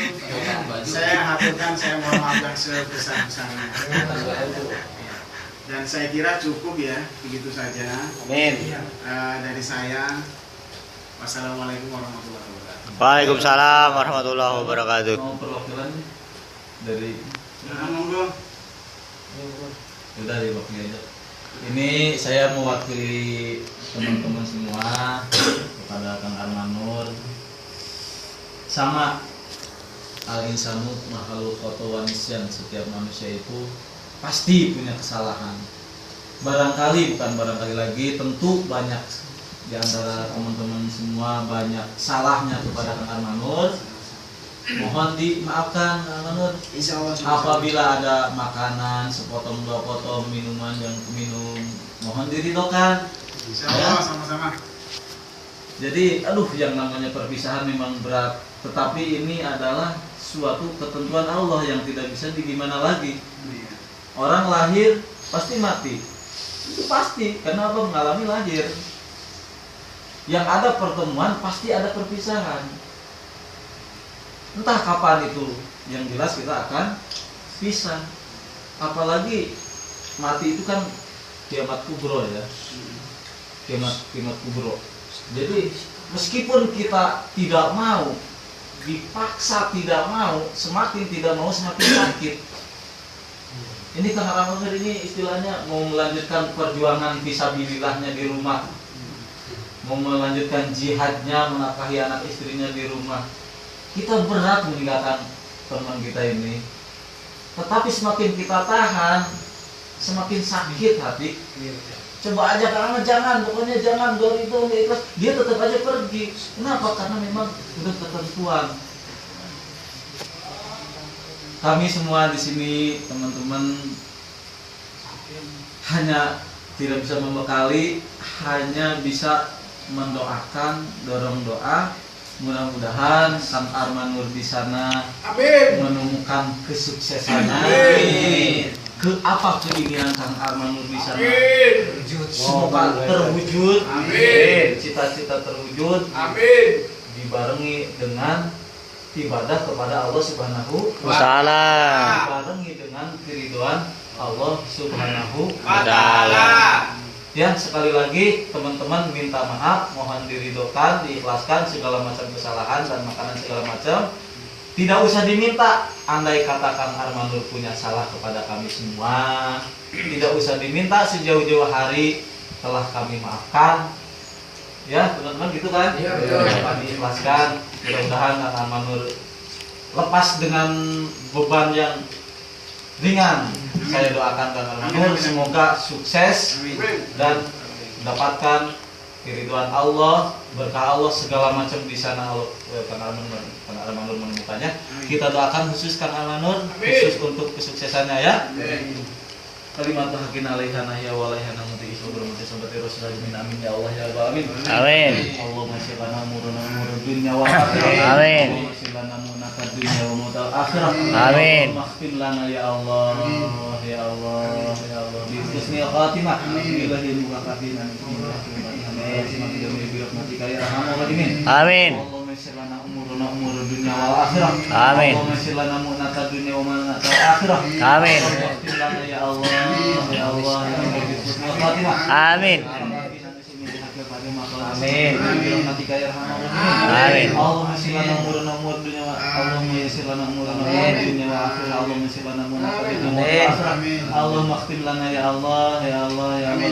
saya haturkan, saya mohon maaf yang sebesar-besarnya. Dan saya kira cukup ya, begitu saja. Amin. Dari saya, wassalamualaikum warahmatullahi wabarakatuh. Waalaikumsalam warahmatullahi wabarakatuh. Mau perwakilan dari Monggo. udah diwakili aja. Ini saya mewakili teman-teman semua kepada Kang Armanur. Sama al-insanu makhluk khotowanisyan, setiap manusia itu pasti punya kesalahan. Bukan barangkali lagi, tentu banyak di antara teman-teman semua banyak salahnya kepada Kang Armanur. Mohon dimaafkan Kang Armanur. Insya Allah. Apabila ada makanan sepotong dua potong, minuman yang minum, mohon diridhokan. Insya Allah sama-sama. Jadi, yang namanya perpisahan memang berat, tetapi ini adalah suatu ketentuan Allah yang tidak bisa digimana lagi. Orang lahir pasti mati, itu pasti, karena apa? Mengalami lahir. Yang ada pertemuan pasti ada perpisahan. Entah kapan itu, yang jelas kita akan pisah. Apalagi mati itu kan kiamat kubro ya, kiamat kubro. Jadi meskipun kita tidak mau, dipaksa tidak mau, semakin tidak mau semakin sakit. Ini Kang Armanur ini istilahnya mau melanjutkan perjuangan fisabilillahnya di rumah, mau melanjutkan jihadnya, menafkahi anak istrinya di rumah. Kita berat meninggalkan teman kita ini, tetapi semakin kita tahan, semakin sakit hati. Coba aja karena jangan, pokoknya jangan, itu nggak ikhlas, dia tetap aja pergi. Kenapa? Karena memang udah ketentuan. Kami semua di sini teman-teman hanya tidak bisa membekali, hanya bisa mendoakan, dorong doa. Mudah-mudahan Kang Armanur di sana menemukan kesuksesannya. Amin. Apa keinginan Kang Armanur di sana? Semoga terwujud. Amin. Cita-cita terwujud. Amin. Dibarengi dengan ibadah kepada Allah Subhanahu wa Ta'ala. Dibarengi dengan keridhaan Allah Subhanahu wa Ta'ala. Ya, sekali lagi teman-teman minta maaf, mohon diridhokan, diikhlaskan segala macam kesalahan dan makanan segala macam. Tidak usah diminta, andai kata Kang Armanur punya salah kepada kami semua, tidak usah diminta, sejauh-jauh hari telah kami maafkan. Ya, teman-teman gitu kan? Iya, diikhlaskan. Mudah-mudahan Kang Armanur lepas dengan beban yang ringan. Saya doakan Kang Armanur semoga sukses dan mendapatkan keridhaan Allah, berkah Allah, segala macam di sana Kang Armanur menemukannya. Kita doakan khusus Kang Armanur, khusus untuk kesuksesannya ya. Kalimat hakin alaihana ya walaihana muti isu bermuti sobat rasul amin amin ya Allah ya rabbal alamin. Amin. Allahumma sholli muruna murud dunya wa akhirah. Amin. Allahumma sholli munakad dunya wa mutal akhirah. Amin. Maghfir lana ya Allah ya Allah ya Allah. Bi husnil khatimah. Billahi muwafaqin amin. Amin. Allahumma sholli lana umuruna umurud dunya wal akhirah. Amin. Allahumma sholli lana munakad dunya wa mutal akhirah. Amin. Maghfir lana ya Allah ya Allah. Amin. Amin. Birahmatika ya arhamar Amin. rahimin. Allahumma yassir lana umurana umur dunya wa Allahumma yassir lana umurana umur dunya wa akhirah. Allahumma yassir lana umurana umur dunya wa akhirah. Allahumma akhtim lana ya Allah ya Allah ya Allah.